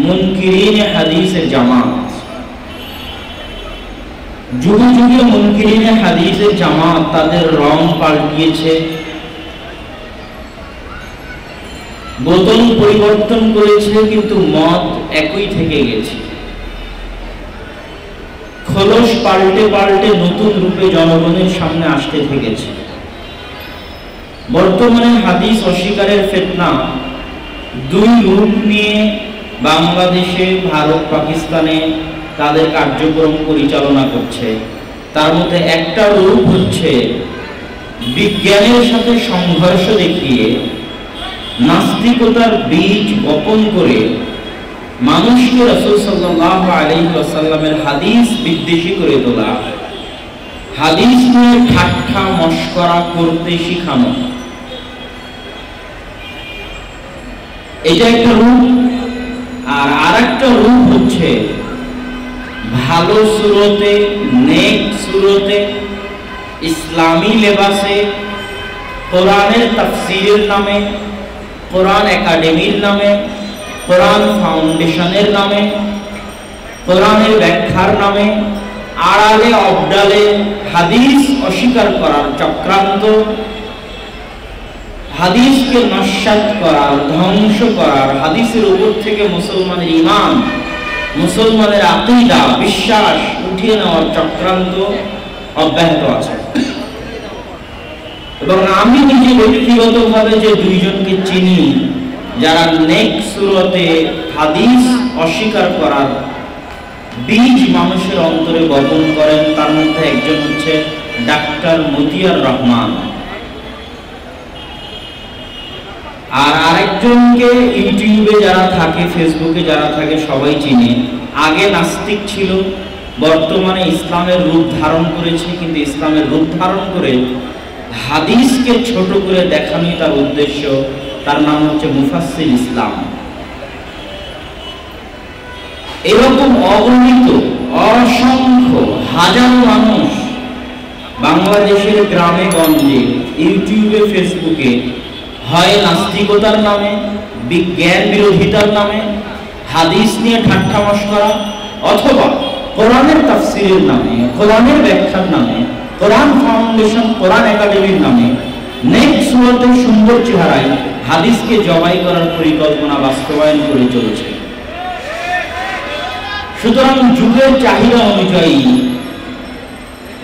মুনকিরিনে হাদিসের জামাত। যুগে যুগে মুনকিরিনে হাদিসের জামাত তাদের রং পাল্টিয়েছে, বোতল পরিবর্তন করেছে, কিন্তু মত একই থেকে গেছে। খোলস পাল্টে পাল্টে নতুন রূপে জনগণের সামনে আসতে থেকেছে। বর্তমানে হাদিস অস্বীকারের ফিতনা দুই রূপ নিয়ে বাংলাদেশে, ভারত, পাকিস্তানে তাদের কার্যক্রম পরিচালনা করছে। তার মধ্যে একটা রূপ হচ্ছে বিজ্ঞানের সাথে সংঘর্ষ দেখিয়ে নাস্তিকতার বীজ বপন করে মানুষকে রাসূল সাল্লাল্লাহু আলাইহি ওয়াসাল্লামের হাদিস বিদ্বেষী করে তোলা, হাদিস নিয়ে ঠাট্টা মশকরা করতে শিখানো। এটা একটা রূপ। আর আরেকটা রূপ হচ্ছে ভালো সুরতে, নেক সুরতে, ইসলামী লেবাসে, কোরআনের তাফসীরের নামে, কোরআন একাডেমির নামে, কোরআন ফাউন্ডেশনের নামে, কোরআনের ব্যাখ্যার নামে আড়ালে অবডালে হাদিস অস্বীকার করার চক্রান্ত, হাদিসকে নস্যাৎ করার, ধ্বংস করার, হাদিসের উপর থেকে মুসলমানের ঈমান, মুসলমানের আকীদা, বিশ্বাস উঠিয়ে নেওয়ার চক্রান্ত অব্যাহত আছে। এবং আমি নিজে ব্যক্তিগতভাবে যে দুইজনকে চিনি যারা নেক সুরতে হাদিস অস্বীকার করার বীজ মানুষের অন্তরে বপন করেন, তার মধ্যে একজন হচ্ছে ডাক্তার মতিয়ার রহমান, আর আরেকজনকে ইউটিউবে যারা থাকে, ফেসবুকে যারা থাকে সবাই চিনে। আগে নাস্তিক ছিল, বর্তমানে ইসলামের রূপ ধারণ করেছে, কিন্তু ইসলামের রূপ ধারণ করে হাদিসকে ছোট করে দেখানোই তার উদ্দেশ্য। তার নাম হচ্ছে মুফাসসির ইসলাম। এরকম অগণিত অসংখ্য হাজারো মানুষ বাংলাদেশের গ্রামে গঞ্জে, ইউটিউবে, ফেসবুকে হয় নাস্তিকতার নামে, বিজ্ঞান বিরোধিতার নামে, হাদিস নিয়ে ঠাট্টা মশকরা, অথবা কোরআনের তাফসীরের নামে, কোরআনের ব্যাখ্যার নামে, কোরআন ফাউন্ডেশন, কোরআন একাডেমির নামে নেক সুরতে সুন্দর চেহারায় হাদিসকে জবাই করার পরিকল্পনা বাস্তবায়ন করে চলেছে। সুতরাং যুগের চাহিদা অনুযায়ী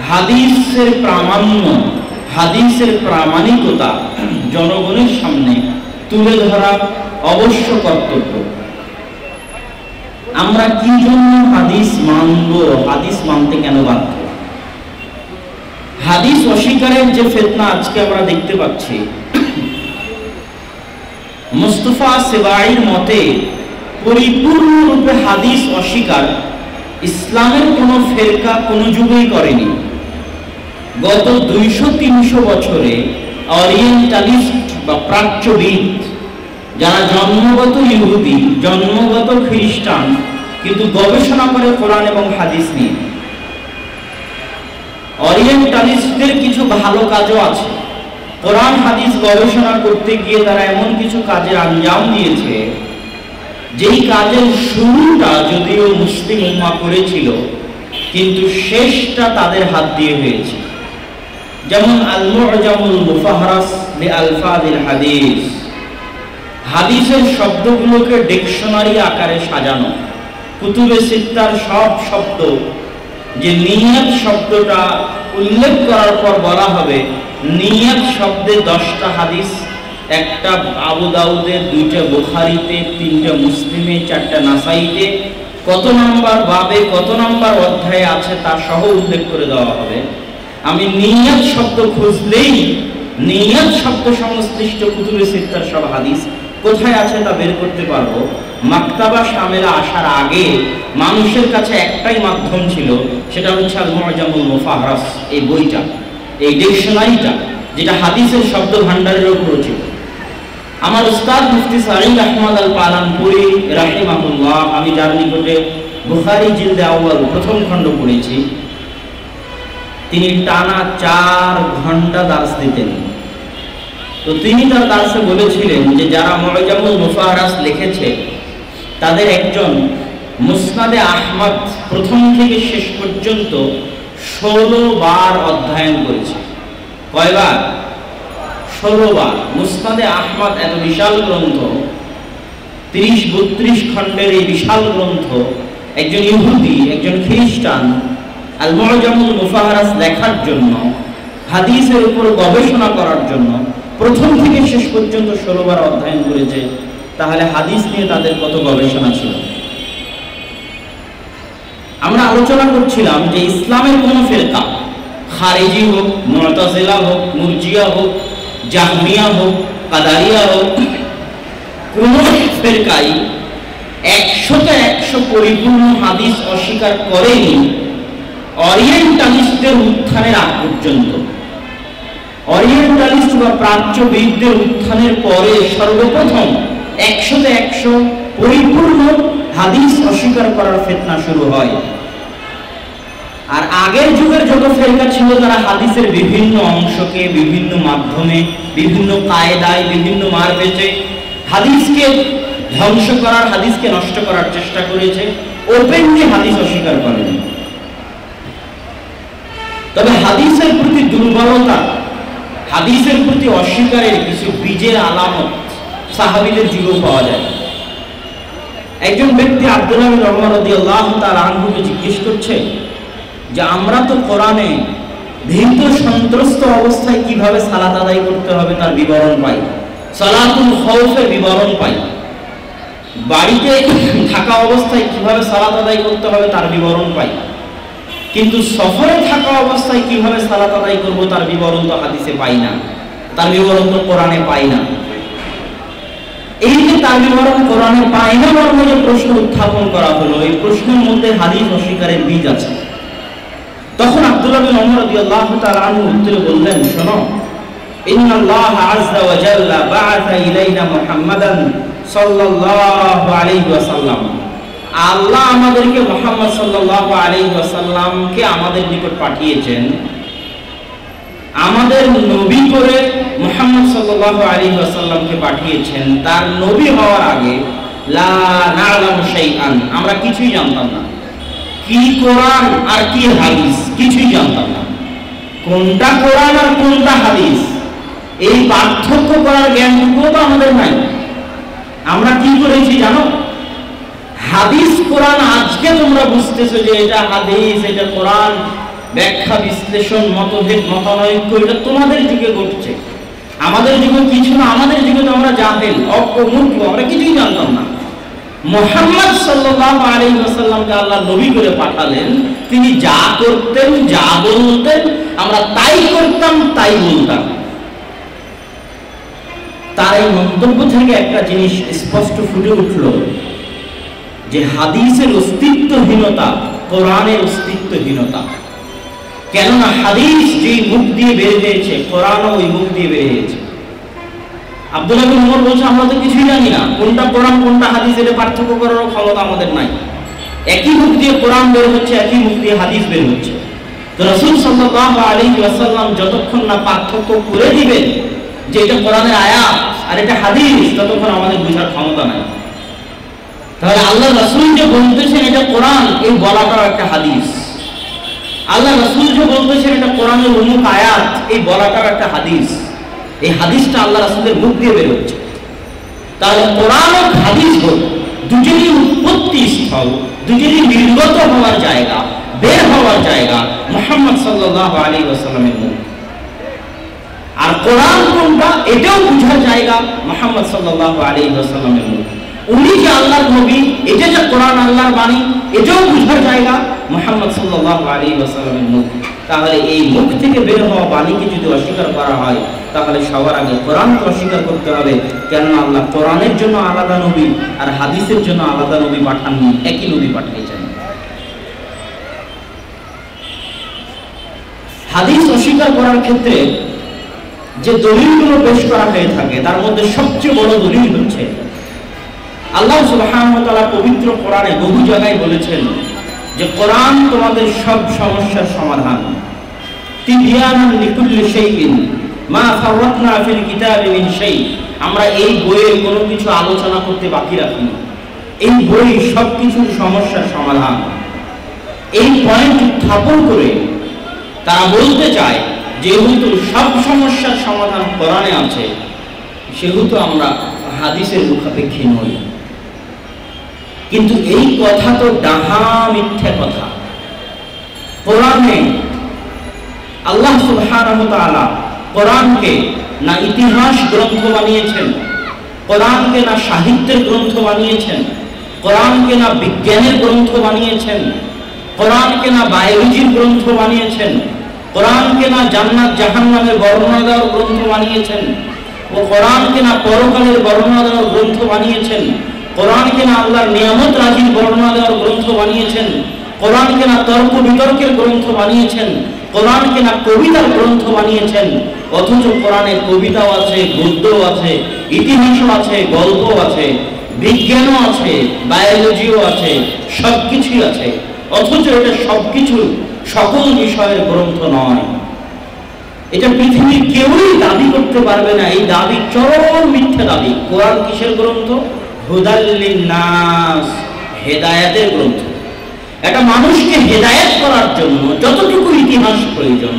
হাদিসের প্রামাণ্য, হাদিসের প্রামাণিকতা জনগণের সামনে তুলে ধরা অবশ্য কর্তব্য। আমরা কি জন্য হাদিস মানব, হাদিস মানতে কেন বাধ্য? হাদিস অস্বীকারের যে ফিতনা আজকে আমরা দেখতে পাচ্ছি, মুস্তাফা সেবাইর মতে পরিপূর্ণরূপে হাদিস অস্বীকার ইসলামের কোনো ফেরকা কোনো যুগেই করেনি। গত 200-300 বছরে অরিয়েন্টালিস্ট বা প্রাচ্যবিদ, যারা জন্মগত ইহুদি, জন্মগত খ্রিস্টান, কিন্তু গবেষণা করে কোরআন এবং হাদিস নিয়ে। অরিয়েন্টালিস্টদের কিছু ভালো কাজও আছে। কোরআন হাদিস গবেষণা করতে গিয়ে তারা এমন কিছু কাজের আঞ্জাম দিয়েছে, যেই কাজের শুরুটা যদিও মুসলিম উম্মাহ করেছিল, কিন্তু শেষটা তাদের হাত দিয়ে হয়েছে। যেমন আল মু'জামুল মুফাহরাস লিআলফাযিল হাদিস, হাদিসের শব্দগুলোকে ডিকশনারি আকারে সাজানো। কুতুবে সিত্তার সব শব্দ, যে নিয়াত শব্দটা উল্লেখ করার পর বলা হবে নিয়াত শব্দে 10টা হাদিস, একটা আবু দাউদে, 2টা বুখারীতে, 3টা মুসলিমে, 4টা নাসাইতে, কত নাম্বার বাবে, কত নাম্বার অধ্যায়ে আছে তা সহ উল্লেখ করে দেওয়া হবে। আমি নিয়াত শব্দ খুঁজলেই নিয়াত শব্দ সংশ্লিষ্ট কুতুবে সিত্তার সব হাদিস কোথায় আছে তা বের করতে পারবো। মাকতাবা শামেলা আসার আগে মানুষের কাছে একটাই মাধ্যম ছিল, সেটা হচ্ছে আল মু'জামুল মুফাহরাস, এই বইটা, এই ডিকশনারিটা, যেটা হাদিসের শব্দ ভান্ডারের উপর ছিল। আমার উস্তাদ মুফতি সাঈদ আহমদ আল পালানপুরি রাহিমাহুল্লাহ, আমি যার নিকটে বুখারী জিলদে আউয়াল প্রথম খণ্ড পড়েছি, তিনি টানা 4 ঘন্টা দার্স দিতেন। তো তিনি তার দার্সে বলেছিলেন যে যারা মু'জামুল মুফাহরাস লিখেছে তাদের একজন মুসনাদে আহমদ প্রথম থেকে শেষ পর্যন্ত 16 বার অধ্যয়ন করেছে। কয়বার? 16 বার। মুসনাদে আহমদ এত বিশাল গ্রন্থ, 30-32 খণ্ডের এই বিশাল গ্রন্থ একজন ইহুদি, একজন খ্রিস্টান আল মুআজামুল মুফাহারাস লেখার জন্য, হাদিসের উপর গবেষণা করার জন্য প্রথম থেকে শেষ পর্যন্ত 16 বার অধ্যয়ন করেছে। তাহলে হাদিস নিয়ে তাদের কত গবেষণা ছিল। আমরা আলোচনা করছিলাম যে ইসলামের কোন ফিরকা, খারিজি হোক, মুতাজিলা হোক, মুরজিয়া হোক, জাহমিয়া হোক, কাদারিয়া হোক, কোন ফিরকাই 100তে 100 পরিপূর্ণ হাদিস অস্বীকার করেনি অরিয়েন্টালিস্টদের উত্থানের আগ পর্যন্ত। অরিয়েন্টালিস্ট বা প্রাচ্যবিদদের উত্থানের পরে সর্বপ্রথম 100তে 100 পরিপূর্ণ হাদিস অস্বীকার করার ফিতনা শুরু হয়। আর আগের যুগের যত ফিরকা ছিল তারা হাদিসের বিভিন্ন অংশকে বিভিন্ন মাধ্যমে, বিভিন্ন কায়দায়, বিভিন্ন মারপেচে হাদিসকে ধ্বংস করার, হাদিসকে নষ্ট করার চেষ্টা করেছে, ওপেনলি হাদিস অস্বীকার করেনি। তবে হাদিসের প্রতি দুর্বলতা, হাদিসের প্রতি অস্বীকারের কিছু বীজের আলামত সাহাবীদের যুগেও পাওয়া যায়। একজন ব্যক্তি আব্দুল্লাহ বিন ওমর রাদিয়াল্লাহু তাআলা আনহুকে জিজ্ঞেস করছে যে আমরা তো কোরআনে ভীত সন্ত্রস্ত অবস্থায় কিভাবে সালাত আদায় করতে হবে তার বিবরণ পাই, সালাতুল খাউফের বিবরণ পাই, বাড়িতে থাকা অবস্থায় কিভাবে সালাত আদায় করতে হবে তার বিবরণ পাই, কিন্তু সফরে থাকা অবস্থায় কিভাবে সালাত আদায় করব তার বিবরণ তো হাদিসে পাই না, তার বিবরণ তো কোরআনে পাই না। এই যে তার বিবরণ কোরআনে পাই না মর্মে যে প্রশ্ন উত্থাপন করা হলো, এই প্রশ্নের মধ্যে হাদিস অস্বীকারের বীজ আছে। তখন আব্দুল্লাহ বিন ওমর রাদিয়াল্লাহু তাআলা আনহু উত্তরে বললেন, শোনো, ইন্নাল্লাহ আযজা ওয়া জাল্লা বা'আথা ইলাইনা মুহাম্মাদান সাল্লাল্লাহু আলাইহি ওয়াসাল্লাম, আল্লাহ আমাদেরকে মুহাম্মদ সাল্লাল্লাহু আলাইহি ওয়াসাল্লামকে আমাদের নিকট পাঠিয়েছেন, আমাদের নবী করে মুহাম্মদ সাল্লাল্লাহু আলাইহি ওয়াসাল্লামকে পাঠিয়েছেন। তার নবী হওয়ার আগে লা না'লামু শাইআন, আমরা কিছুই জানতাম না, কি কোরআন আর কি হাদিস কিছুই জানতাম না, কোনটা কোরআন আর কোনটা হাদিস এই পার্থক্য করার জ্ঞানটুকুও তো আমাদের নাই। আমরা কি করেছি জানো? হাদিস কোরআন আজকে তোমরা বুঝতেছো যে এটা হাদিস, এটা কোরআন, ব্যাখ্যা বিশ্লেষণ, মতভেদ, মতানৈক্য এটা তোমাদের যুগে ঘটছে, আমাদের যুগে কিছু না। আমাদের যুগে তো আমরা জাহেল, অজ্ঞ, আমরা কিছুই জানতাম না। মুহাম্মদ সাল্লাল্লাহু আলাইহি ওয়াসাল্লামকে আল্লাহ নবী করে পাঠালেন, তিনি যা করতেন, যা বলতেন আমরা তাই করতাম, তাই বলতাম। তার এই মন্তব্য থেকে একটা জিনিস স্পষ্ট ফুটে উঠল যে হাদিসের অস্তিত্বহীনতা, কোরআনের অস্তিত্বহীনতা। কেননা হাদিস যেই মুখ দিয়ে বের হয়েছে, কোরআনও ওই মুখ দিয়ে বের হয়েছে। আব্দুল্লাহ বিন ওমর বলছে আমরা তো কিছুই জানি না, কোনটা কোরআন কোনটা হাদিস এটা পার্থক্য করার ক্ষমতা আমাদের নাই। একই মুখ দিয়ে কোরআন বের হচ্ছে, একই মুখ দিয়ে হাদিস বের হচ্ছে। তো রাসূল সাল্লাল্লাহু আলাইহি ওয়াসাল্লাম যতক্ষণ না পার্থক্য করে দিবেন যে এটা কোরআনের আয়াত আর এটা হাদিস, ততক্ষণ আমাদের বোঝার ক্ষমতা নাই। তাহলে আল্লাহ রাসূল যে বলতেছেন এটা কোরআন, এই বলাটাও একটা হাদিস। আল্লাহ রাসূল যে বলতেছেন এটা কোরআনের অমুক আয়াত, এই বলাটাও একটা হাদিস। এই হাদিসটা আল্লাহ রাসূলের মুখ দিয়ে বের হচ্ছে। তাহলে কোরআন ও হাদিস হোক, দুটোরই উৎপত্তি স্থল, দুটোরই নির্গত হওয়ার জায়গা, বের হওয়ার জায়গা মুহাম্মদ সাল্লাল্লাহু আলাইহি ওয়াসাল্লামের মুখ। আর কোরআন কোনটা এটাও বোঝার জায়গা মুহাম্মদ সাল্লাল্লাহু আলাইহি ওয়াসাল্লামের মুখ। উনি যে আল্লাহর নবী, এটা যে কোরআন আল্লাহর বাণী, এটাও বোঝার জায়গা মুহাম্মদ সাল্লাল্লাহু আলাইহি ওয়াসাল্লামের মুখ। তাহলে এই মুখ থেকে বের হওয়া বাণীকে যদি অস্বীকার করা হয়, তাহলে সবার আগে কোরআনকে অস্বীকার করতে হবে। কেননা আল্লাহ কোরআনের জন্য আলাদা নবী আর হাদিসের জন্য আলাদা নবী পাঠাননি, একই নবী পাঠিয়েছেন। হাদিস অস্বীকার করার ক্ষেত্রে যে দলিলগুলো পেশ করা হয়ে থাকে তার মধ্যে সবচেয়ে বড় দলিল হচ্ছে আল্লাহ সুবহানাহু ওয়া তাআলা পবিত্র কোরআনে বহু জায়গায় বলেছেন যে কোরআন তোমাদের সব সমস্যার সমাধান। তিবিয়ানান লিকুল্লি শাইইন মা ফারাতনা ফিল কিতাবি মিন শাই, আমরা এই বইয়ে কোনো কিছু আলোচনা করতে বাকি রাখিনি। এই বই সবকিছুর সমস্যার সমাধান। এই পয়েন্ট উত্থাপন করে তারা বলতে চায় যেহেতু সব সমস্যার সমাধান কোরআনে আছে, সেহেতু আমরা হাদিসের মুখাপেক্ষী নই। কিন্তু এই কথা তো ডাহা মিথ্যা কথা। কোরআনে আল্লাহ সুবহানাহু ওয়া তাআলা কোরআনকে না ইতিহাস গ্রন্থ বানিয়েছেন, কোরআনকে না সাহিত্যের গ্রন্থ বানিয়েছেন, কোরআনকে না বিজ্ঞানের গ্রন্থ বানিয়েছেন, কোরআনকে না বায়োলজির গ্রন্থ বানিয়েছেন, কোরআনকে না জান্নাত জাহান্নামের বর্ণনা দেওয়ার গ্রন্থ বানিয়েছেন, ও কোরআনকে না পরকালের বর্ণনা দেওয়ার গ্রন্থ বানিয়েছেন, কোরআনকে না আল্লাহর নিয়ামত রাজির বর্ণনা দেওয়ার গ্রন্থ বানিয়েছেন, কোরআনকে না তর্ক বিতর্কের গ্রন্থ বানিয়েছেন, কোরআনকে না কবিতার গ্রন্থ বানিয়েছেন। অথচ কোরআনে কবিতাও আছে, গদ্যও আছে, ইতিহাসও আছে, গল্প আছে, বিজ্ঞানও আছে, বায়োলজিও আছে, সবকিছুই আছে। অথচ এটা সবকিছু সকল বিষয়ের গ্রন্থ নয়। এটা পৃথিবীর কেউই দাবি করতে পারবে না। এই দাবি চরম মিথ্যা দাবি। কোরআন কিসের গ্রন্থ? হুদাল লিন্নাস, হেদায়েতের গ্রন্থ। এটা মানুষকে হেদায়েত করার জন্য যতটুকু ইতিহাস প্রয়োজন,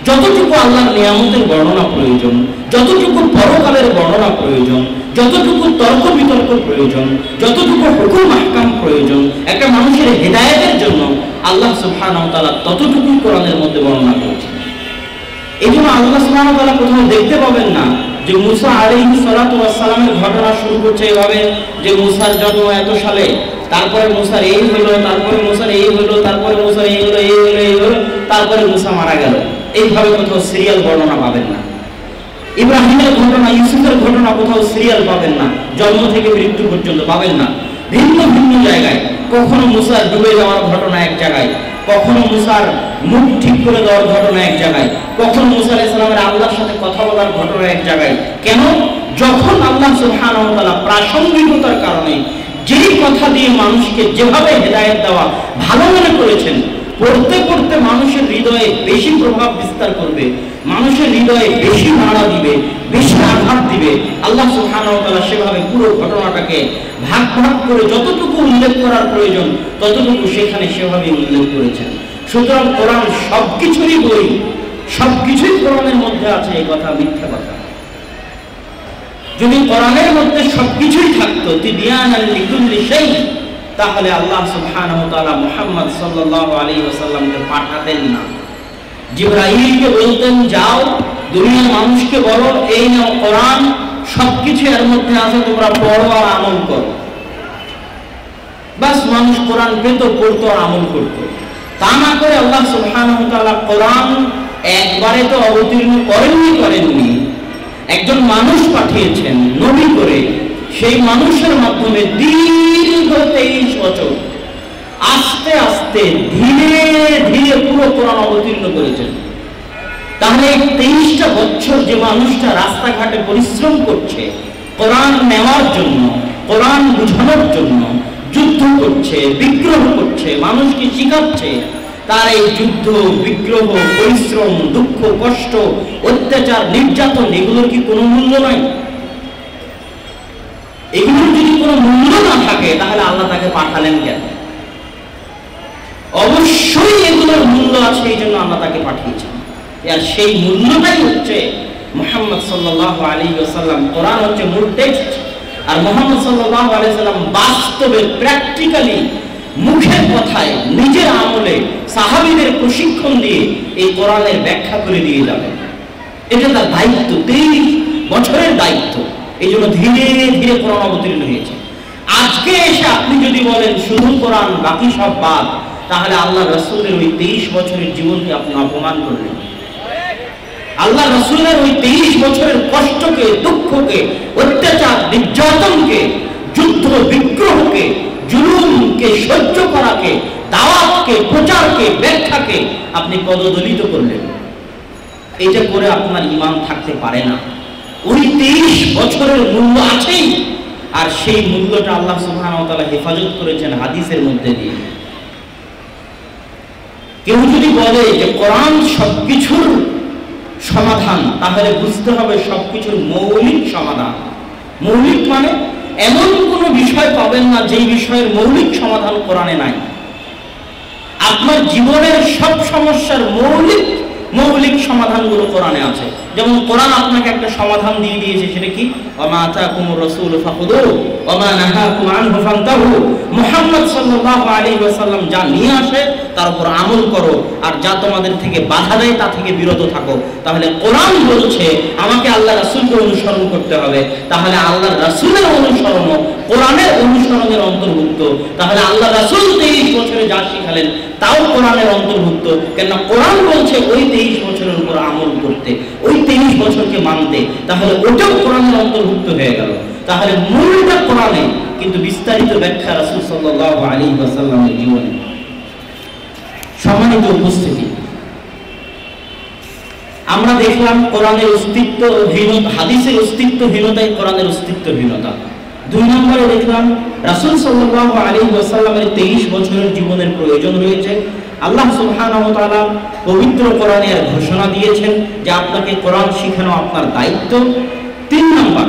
যতটুকু আল্লাহর নিয়ামতের বর্ণনা প্রয়োজন, যতটুকু পরকালের বর্ণনা প্রয়োজন, যতটুকু তর্ক বিতর্ক প্রয়োজন, যতটুকু হুকুম আহকাম প্রয়োজন একটা মানুষের হেদায়েতের জন্য, আল্লাহ সুবহানাহু ওয়া তাআলা ততটুকুই কোরআনের মধ্যে বর্ণনা করেছেন। এই জন্য আল্লাহ সুবহানাহু ওয়া তাআলা কোথাও দেখতে পাবেন না যে মুসা আলাইহিস সালাতু ওয়াস সালামের ঘটনা শুরু করছে এভাবে যে মুসার জন্ম এত সালে, তারপরে মুসার এই হলো, তারপরে মুসার এই হলো, তারপরে মুসার এই হলো, এই হলো, এই হলো, তারপরে মুসা মারা গেল। এইভাবে কোথাও সিরিয়াল বর্ণনা পাবেন না। ইব্রাহিমের ঘটনা, ইউসুফের ঘটনা কোথাও সিরিয়াল পাবেন না, জন্ম থেকে মৃত্যু পর্যন্ত পাবেন না। ভিন্ন ভিন্ন জায়গায় কখনো মুসার ডুবে যাওয়ার ঘটনা এক জায়গায়, কখনো মুসার মুখ ঠিক করে দেওয়ার ঘটনা এক জায়গায়, কখনো মুসা আলাইহিস সালামের আল্লাহর সাথে কথা বলার ঘটনা এক জায়গায়। কেন? যখন আল্লাহ সুবহানাহু ওয়া তাআলা প্রাসঙ্গিকতার কারণে যেই কথা দিয়ে মানুষকে যেভাবে হেদায়েত দেওয়া ভালো মনে করেছেন, পড়তে পড়তে মানুষের হৃদয়ে বেশি প্রভাব বিস্তার করবে, মানুষের হৃদয়ে বেশি নাড়া দিবে, বেশি আঘাত দিবে, আল্লাহ সুবহানাহু ওয়া তাআলা সেভাবে পুরো ঘটনাটাকে ভাগ ভাগ করে যতটুকু উল্লেখ করার প্রয়োজন ততটুকু সেখানে সেভাবে উল্লেখ করেছেন। সুতরাং কোরআন সবকিছুরই বই, সবকিছুই কোরআনের মধ্যে আছে, এই কথা মিথ্যা কথা। যদি কোরআনের মধ্যে সবকিছুই থাকতো তিবিয়ানাল লিকুল্লি শাই, তাহলে আল্লাহ সুবহানাহু ওয়া তাআলা মুহাম্মদ সাল্লাল্লাহু আলাইহি ওয়াসাল্লামকে পাঠাতেন না। জিবরাইলকে বলতেন, যাও দুনিয়ার মানুষকে বলো এই নাও কোরআন, সবকিছু এর মধ্যে আছে, তোমরা পড়ো আর আমল করো। বাস মানুষ কোরআন পেত, পড়তো আর আমল করতো। তা না করে আল্লাহ সুবহানাহু ওয়া তাআলা কোরআন একবারে তো অবতীর্ণ করেননি, একজন মানুষ পাঠিয়েছেন নবী করে। সেই মানুষের মাধ্যমে দীর্ঘ 23 বছর আস্তে আস্তে ধীরে ধীরে পুরো কোরআন অবতীর্ণ করেছেন। তাহলে 23টা বছর যে মানুষটা রাস্তাঘাটে পরিশ্রম করছে কোরআন নেওয়ার জন্য, কোরআন বুঝানোর জন্য, যুদ্ধ করছে, বিগ্রহ করছে, মানুষকে শিখাচ্ছে, তার এই যুদ্ধ, বিগ্রহ, পরিশ্রম, দুঃখ, কষ্ট, অত্যাচার, নির্যাতন, এগুলোর কি কোনো মূল্য নাই? এগুলোর যদি কোনো মূল্য না থাকে তাহলে আল্লাহ তাকে পাঠালেন কেন? অবশ্যই এগুলোর মূল্য আছে, এই জন্য আল্লাহ তাকে পাঠিয়েছেন। আর সেই মূল্যটাই হচ্ছে মুহাম্মদ সাল্লাল্লাহু আলাইহি ওয়াসাল্লাম। কোরআন হচ্ছে মূল টেক্সট, আর মুহাম্মদ সাল্লাল্লাহু আলাইহি ওয়াসাল্লাম বাস্তবে, প্র্যাকটিক্যালি, মুখের কথায়, নিজের আমলে, সাহাবীদের প্রশিক্ষণ দিয়ে এই কোরআনের ব্যাখ্যা করে দিয়ে যাবেন। এটা তার দায়িত্ব, 23 বছরের দায়িত্ব। এই জন্য ধীরে ধীরে কোরআন অবতীর্ণ হয়েছে। আজকে এসে আপনি যদি বলেন শুধু কোরআন বাকি সব বাদ, তাহলে আল্লাহ রাসূলের ওই 23 বছরের জীবনকে আপনি অপমান করলেন। আল্লাহ রাসূলের ওই 23 বছরের কষ্টকে, দুঃখকে, অত্যাচার, নির্যাতনকে, যুদ্ধ, বিগ্রহকে, জুলুমকে সহ্য করাকে, দাওয়াতকে, প্রচারকে, ব্যাখ্যাকে আপনি পদদলিত করলেন। এটা করে আপনার ঈমান থাকতে পারে না। ওই 23 বছরের মূল্য আছেই, আর সেই মূল্যটা আল্লাহ সুবহানাহু ওয়া তাআলা হেফাজত করেছেন হাদিসের মধ্যে দিয়ে। কেউ যদি বলে যে কোরআন সবকিছুর সমাধান, তাহলে বুঝতে হবে সবকিছুর মৌলিক সমাধান। মৌলিক মানে এমন কোনো বিষয় পাবেন না যেই বিষয়ের মৌলিক সমাধান কোরআনে নাই। আপনার জীবনের সব সমস্যার মৌলিক সমাধানগুলো কোরআনে আছে। যেমন কোরআন আপনাকে একটা সমাধান দিয়ে দিয়েছে, সেটা কি? ওয়া মা আতাকুমুর রাসূলু ফাখুযুহু ওয়া মা নাহাকুম আনহু ফান্তাহু। মুহাম্মদ সাল্লাল্লাহু আলাইহি ওয়াসাল্লাম যা নিয়ে আসে তার উপর আমল করো, আর যা তোমাদের থেকে বাধা দেয় তা থেকে বিরত থাকো। তাহলে কোরআন বলছে আমাকে আল্লাহ রাসূলকে অনুসরণ করতে হবে, তাহলে আল্লাহর রাসূলের অনুসরণও কোরআনের অনুসরণের অন্তর্ভুক্ত। তাহলে আল্লাহ রাসূল 23 বছরে যা শিখালেন তাও কোরআনের অন্তর্ভুক্ত। কেননা কোরআন বলছে ওই 23 বছরের উপর আমল করতে, ওই 23 বছরকে মানতে, তাহলে ওটাও কোরআনের অন্তর্ভুক্ত হয়ে গেল। তাহলে মূলটা কোরআনে, কিন্তু বিস্তারিত ব্যাখ্যা রাসূল সাল্লাল্লাহু আলাইহি ওয়াসাল্লামের জীবনে। সম্মানিত উপস্থিতি, আমরা দেখলাম কোরআনের অস্তিত্বহীনতা, হাদিসের অস্তিত্বহীনতাই কোরআনের অস্তিত্বহীনতা। 2 নম্বরে দেখলাম রাসূল সাল্লাল্লাহু আলাইহি ওয়াসাল্লামের 23 বছরের জীবনের প্রয়োজন রয়েছে। আল্লাহ সুবহানাহু ওয়া তাআলা পবিত্র কোরআনে ঘোষণা দিয়েছেন যে আপনাকে কোরআন শেখানো আপনার দায়িত্ব। 3 নম্বর,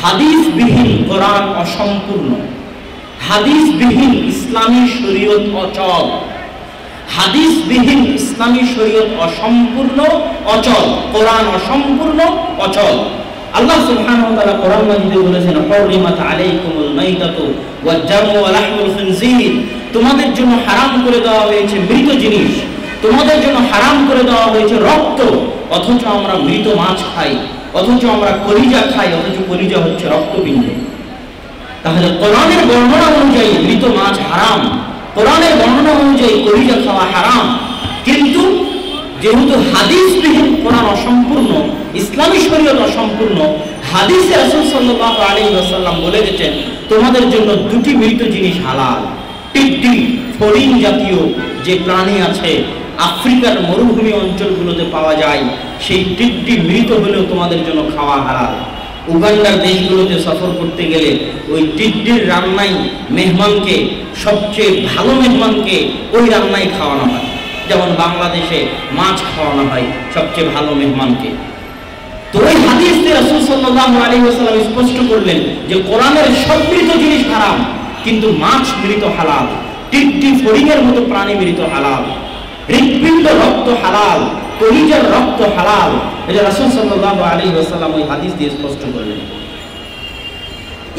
হাদিসবিহীন কোরআন অসম্পূর্ণ, হাদিসবিহীন ইসলামী শরীয়ত অচল, হাদিসবিহীন ইসলামী শরীয়ত অসম্পূর্ণ অচল, কোরআন অসম্পূর্ণ অচল। আল্লাহ সুবহানাহু ওয়া তাআলা কোরআন মাজিদে বলেছেন হুররিমাত আলাইকুমুল মাইতাতু ওয়াজ জামু ওয়া লাহমুল খিনজির, তোমাদের জন্য হারাম করে দেওয়া হয়েছে মৃত জিনিস, তোমাদের জন্য হারাম করে দেওয়া হয়েছে রক্ত। অথচ আমরা মৃত মাছ খাই, অথচ আমরা কলিজা খাই, অথচ কলিজা হচ্ছে রক্তপিণ্ড। তাহলে কোরআনের বর্ণনা অনুযায়ী মৃত মাছ হারাম, কোরআনের বর্ণনা অনুযায়ী কলিজা খাওয়া হারাম। কিন্তু যেহেতু হাদিসবিহীন কোরআন অসম্পূর্ণ, ইসলামী শরীয়ত অসম্পূর্ণ, হাদিসে রাসূল সাল্লাল্লাহু আলাইহি ওয়াসাল্লাম বলে গেছেন তোমাদের জন্য 2টি মৃত জিনিস হালাল। টিকটিক, ফড়িং জাতীয় যে প্রাণী আছে আফ্রিকার মরুভূমি অঞ্চলগুলোতে পাওয়া যায়, সেই টিকটিক মৃত হলেও তোমাদের জন্য খাওয়া হালাল। উগান্ডার দেশগুলোতে সফর করতে গেলে ওই টিকটির রান্নাই মেহমানকে, সবচেয়ে ভালো মেহমানকে ওই রান্নাই খাওয়ানো হয়। যেমন বাংলাদেশে মাছ খাওয়ানো হয় সবচেয়ে ভালো মেহমানকে। তো ওই হাদিসে রাসূল সাল্লাল্লাহু আলাইহি ওয়াসাল্লাম স্পষ্ট করলেন যে কোরআনের সব মৃত জিনিস হারাম, কিন্তু মাছ মৃত হালাল, টিকটি ফড়িংয়ের মতো প্রাণী মৃত হালাল, হৃৎপিণ্ড রক্ত হালাল, কলিজার রক্ত হালাল। এটা রাসূল সাল্লাল্লাহু আলাইহি ওয়াসাল্লাম ওই হাদিস দিয়ে স্পষ্ট করলেন।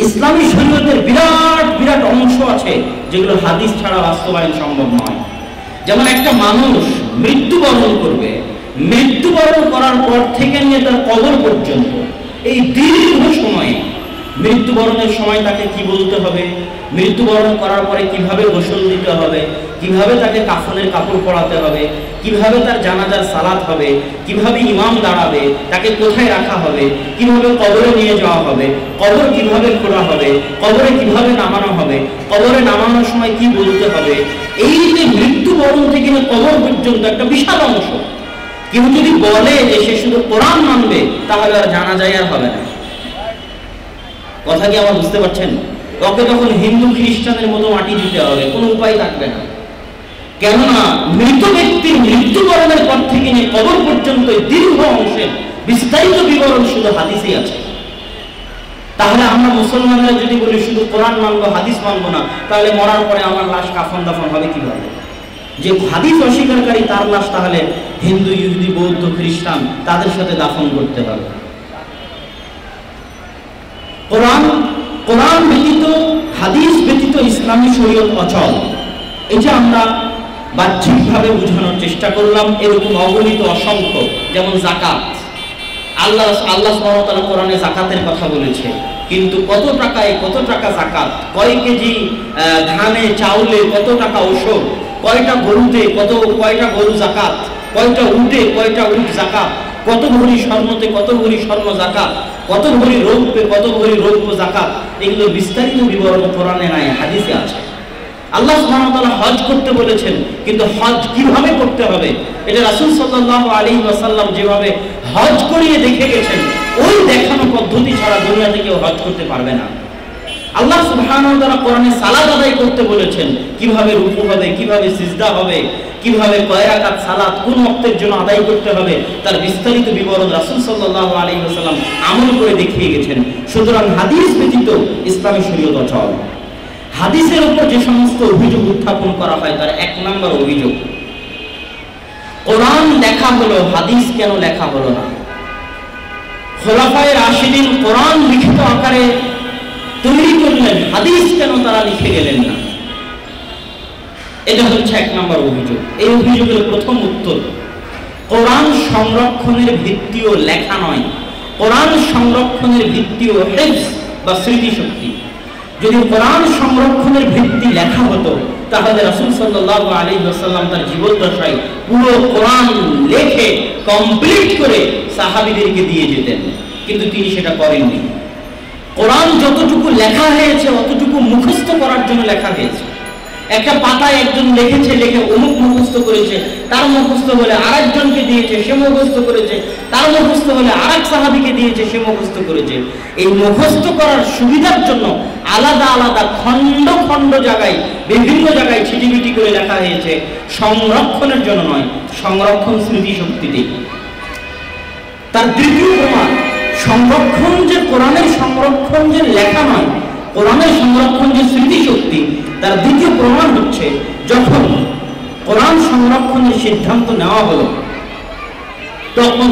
ইসলামী শরীয়তের বিরাট বিরাট অংশ আছে যেগুলো হাদিস ছাড়া বাস্তবায়ন সম্ভব নয়। যেমন একটা মানুষ মৃত্যুবরণ করবে, মৃত্যুবরণ করার পর থেকে নিয়ে তার কবর পর্যন্ত এই দীর্ঘ সময়ে, মৃত্যুবরণের সময় তাকে কি বলতে হবে, মৃত্যুবরণ করার পরে কিভাবে গোসল দিতে হবে, কিভাবে তাকে কাফনের কাপড় পরাতে হবে, কিভাবে তার জানাজার সালাত হবে, কিভাবে ইমাম দাঁড়াবে, তাকে কোথায় রাখা হবে, কিভাবে কবরে নিয়ে যাওয়া হবে, কবর কিভাবে খোঁড়া হবে, কবরে কিভাবে নামানো হবে, কবরে নামানোর সময় কি বলতে হবে, এই যে মৃত্যুবরণ থেকে কবর পর্যন্ত একটা বিশাল অংশ। কেউ যদি বলে যে সে শুধু কোরআন মানবে তাহলে আর জানাজাই আর হবে না। কথা কি আমার বুঝতে পারছেন? ওকে তখন হিন্দু খ্রিস্টানের মতো মাটি দিতে হবে, কোনো উপায় থাকবে না। কেননা মৃত ব্যক্তির মৃত্যুবরণের পর থেকে নিয়ে কবর পর্যন্ত দীর্ঘ অংশের বিস্তারিত বিবরণ শুধু হাদিসেই আছে। তাহলে আমরা মুসলমানরা যদি বলি শুধু কোরআন মানবো, হাদিস মানবো না, তাহলে মরার পরে আমার লাশ কাফন দাফন হবে কিভাবে? যে হাদিস অস্বীকারী তার লাশ তাহলে হিন্দু, ইহুদি, বৌদ্ধ, খ্রিস্টান তাদের সাথে দাফন করতে হবে। কোরআন ব্যতীত, হাদিস ব্যতীত ইসলামী শরীয়ত অচল। এটা আমরা বাহ্যিকভাবে বোঝানোর চেষ্টা করলাম। এরকম অগণিত অসংখ্য, যেমন যাকাত, আল্লাহ সুবহানাহু ওয়া তাআলা কোরআনে যাকাতের কথা বলেছে, কিন্তু কত টাকা যাকাত, কয় কেজি ধানে চাউলে কত টাকা ওষুধ, কয়টা গরুতে কয়টা গরু যাকাত, কয়টা উটে কয়টা উট যাকাত, কত ভরি স্বর্ণতে কত ভরি স্বর্ণ যাকাত, কত ভরি রৌপ্যে কত ভরি রৌপ্য যাকাত, এগুলো বিস্তারিত বিবরণ কোরআনে নাই, হাদিসে আছে। আল্লাহ সুবহানাহু ওয়া তাআলা হজ করতে বলেছেন, কিন্তু হজ কিভাবে করতে হবে এটা রাসূল সাল্লাল্লাহু আলাইহি ওয়াসাল্লাম যেভাবে হজ করিয়ে দেখে গেছেন, ওই দেখানো পদ্ধতি ছাড়া দুনিয়াতে কেউ হজ করতে পারবে না। আল্লাহ সুবহানাহু ওয়া তাআলা কোরআনে সালাত আদায় করতে বলেছেন, কিভাবে রুকু হবে, কিভাবে সিজদা হবে, কিভাবে কয় রাকাত সালাত কোন ওয়াক্তের জন্য আদায় করতে হবে, তার বিস্তারিত বিবরণ রাসূল সাল্লাল্লাহু আলাইহি ওয়াসাল্লাম আমল করে দেখিয়ে গেছেন। সুতরাং হাদিস ব্যতীত ইসলামী শরীয়ত অচল। হাদিসের উপর যে সমস্ত অভিযোগ উত্থাপন করা হয় তার এক নম্বর অভিযোগ, কোরআন লেখা হলো, হাদিস কেন লেখা হলো না? খোলাফায়ে রাশিদিন কোরআন লিখিত আকারে তৈরি করলেন, হাদিস কেন তারা লিখে গেলেন না? এটা হচ্ছে এক নম্বর অভিযোগ। এই অভিযোগের প্রথম উত্তর, কোরআন সংরক্ষণের ভিত্তিও লেখা নয়, কোরআন সংরক্ষণের ভিত্তিও হিফজ বা স্মৃতিশক্তি। যদি কোরআন সংরক্ষণের ভিত্তি লেখা হতো তাহলে রাসূল সাল্লাল্লাহু আলাইহি ওয়াসাল্লাম তার জীবদ্দশায় পুরো কোরআন লেখে কমপ্লিট করে সাহাবীদেরকে দিয়ে যেতেন, কিন্তু তিনি সেটা করেননি। কোরআন যতটুকু লেখা হয়েছে অতটুকু মুখস্থ করার জন্য লেখা হয়েছে। একটা পাতায় একজন লিখেছে, লিখে অমুক মুখস্থ করেছে, তার মুখস্থ হলে আরেকজনকে দিয়েছে, সে মুখস্থ করেছে, তার মুখস্থ হলে আরেক সাহাবীকে দিয়েছে, সে মুখস্থ করেছে। এই মুখস্থ করার সুবিধার জন্য আলাদা আলাদা খণ্ড খণ্ড জায়গায় বিভিন্ন জায়গায় ছিটিমিটি করে লেখা হয়েছে, সংরক্ষণের জন্য নয়, সংরক্ষণ স্মৃতিশক্তিতে। তার দ্বিতীয় প্রমাণ, সংরক্ষণ যে কোরআনের সংরক্ষণ যে লেখা নয়, কোরআনের সংরক্ষণ যে স্মৃতিশক্তি, তার দ্বিতীয় প্রমাণ হচ্ছে যখন কোরআন সংরক্ষণের সিদ্ধান্ত নেওয়া হলো তখন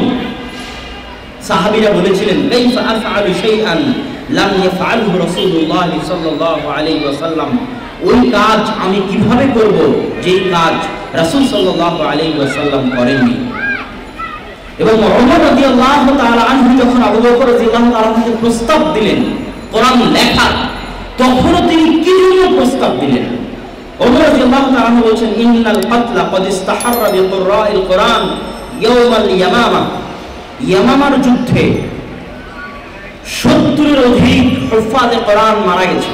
সাহাবীরা বলেছিলেন, কাইফা আফআলু শাইআন লাম ইয়াফআলহু রাসূলুল্লাহ সাল্লাল্লাহু আলাইহি ওয়াসাল্লাম, ওই কাজ আমি কিভাবে করব যেই কাজ রাসূল সাল্লাল্লাহু আলাইহি ওয়াসাল্লাম করেননি। এবং ওমর রাদিয়াল্লাহু তাআলা আনহু যখন আবু বকর রাদিয়াল্লাহু তাআলা আনহুকে প্রস্তাব দিলেন কোরআন লেখা, তখনও তিনি কি জন্য প্রস্তাব দিলেন? ওমর রাদিয়াল্লাহু তাআলা আনহু বলেন, ইন্নাল কাতলা ক্বাদ ইস্তাহাররা বিকুররাইল কোরআন ইয়াওমাল ইয়ামামা, ইয়ামামার যুদ্ধে 70-এর অধিক হুফাজে কোরআন মারা গেছে।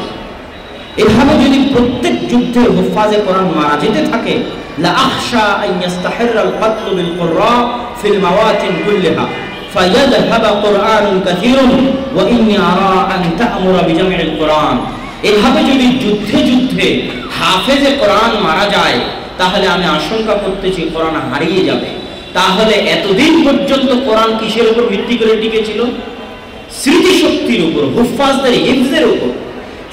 এভাবে যদি প্রত্যেক যুদ্ধে হুফাজে কোরআন মারা যেতে থাকে, লা আখশা আন ইস্তাহাররাল কাতলু বিল কুররা ফিল মাওয়াতিন কুল্লিহা ফায়াযহাব কুরআনুন কাসীরুন ওয়া ইন্নী আরা আন তা'মুরা বিজামিল কোরআন। এভাবে যদি যুদ্ধে যুদ্ধে হাফেজে কোরআন মারা যায় তাহলে আমি আশঙ্কা করতেছি কোরআন হারিয়ে যাবে। তাহলে এতদিন পর্যন্ত কোরআন কিসের উপর ভিত্তি করে টিকেছিল? স্মৃতিশক্তির উপর, হুফাজদের হিফজের উপর।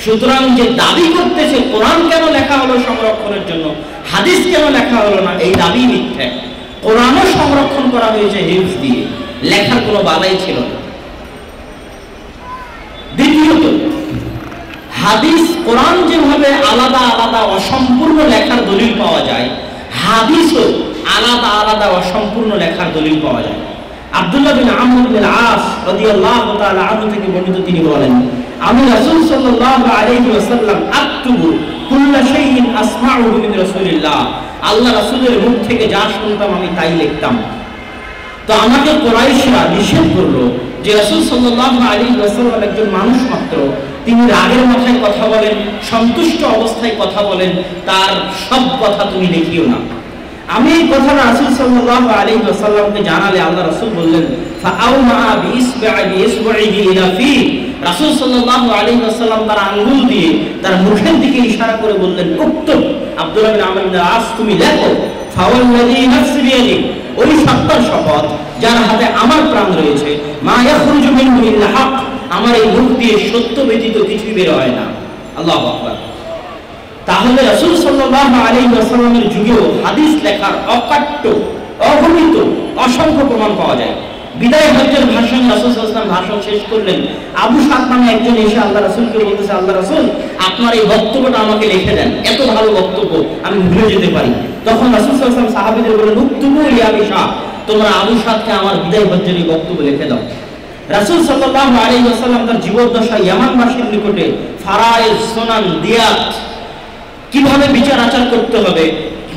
সুতরাং যে দাবি করতেছে কোরআন কেন লেখা হলো সংরক্ষণের জন্য, হাদিস কেন লেখা হলো না, এই দাবি মিথ্যা। কোরআনও সংরক্ষণ করা হয়েছে হিফজ দিয়ে, লেখার কোনো বালাই ছিল না। দ্বিতীয়ত, হাদিস কোরআন যেভাবে আলাদা আলাদা অসম্পূর্ণ লেখার দলিল পাওয়া যায়, হাদিসও আলাদা আলাদা অসম্পূর্ণ লেখার দলিল পাওয়া যায়। আব্দুল্লাহ বিন আমর বিন আস রাদিয়াল্লাহু তাআলা আনহু থেকে বর্ণিত, তিনি বলেন, আমি রাসূল সাল্লাল্লাহু আলাইহি ওয়াসাল্লাম আকতুবু কুল্লা শাইইন আসমাউহু মিন রাসূলিল্লাহ, আল্লাহ রাসূলের মুখ থেকে যা শুনতাম আমি তাই লিখতাম। তো আমাকে কুরাইশরা নিষেধ করলো যে রাসূল সাল্লাল্লাহু আলাইহি ওয়াসাল্লাম একজন মানুষ মাত্র, তিনি রাগের মাথায় কথা বলেন, সন্তুষ্ট অবস্থায় কথা বলেন, তার সব কথা তুমি লিখিও না। আমি এই কথাটা রাসূল সাল্লাল্লাহু আলাইহি ওয়াসাল্লামকে জানালে আল্লাহ রাসূল বললেন, ফাআউমা বিইসবাইহি ইলা ফি, রাসূল সাল্লাল্লাহু আলাইহি ওয়াসাল্লাম তার আঙ্গুল দিয়ে তার মুখের দিকে ইশারা করে বললেন, উক্তুব আব্দুল্লাহ বিন আমর বিন আস, তুমি লেখো। ফাওয়াল্লাযী নাফসি বিয়াদি, ওই সত্তার শপথ যার হাতে আমার প্রাণ রয়েছে, মা ইয়াখরুজু মিনহু ইল্লা হক, আমার এই মুখ দিয়ে সত্য ব্যতীত কিছুই বের হয় না। আল্লাহু আকবার। তাহলে রাসূল সাল্লাল্লাহু আলাইহি ওয়াসাল্লামের যুগেও হাদিস লেখার অকাট্য, অগণিত অসংখ্য প্রমাণ পাওয়া যায়। বিদায় হজ্জের ভাষণ রাসূল সাল্লাল্লাহু আলাইহি ওয়াসাল্লাম ভাষণ শেষ করলেন, আবু সাদ নামে একজন এসে আল্লাহ রাসূলকে বলতেছে, আল্লাহ রাসূল আপনার এই বক্তব্যটা আমাকে লিখে দেন, এত ভালো বক্তব্য আমি ভুলে যেতে পারি। তখন রাসূল সাল্লাল্লাহু আলাইহি ওয়াসাল্লাম সাহাবীদের বললেন, উক্তুবু ইয়া আবি সাদ, তোমরা আবু সাদকে আমার বিদায় হজ্জের এই বক্তব্য লিখে দাও। রাসূল সাল্লাল্লাহু আলাইহি ওয়াসাল্লাম তার জীবদ্দশায় ইয়ামানবাসীর নিকটে ফারায়েজ, সুনান, দিয়াত, কিভাবে বিচার আচার করতে হবে,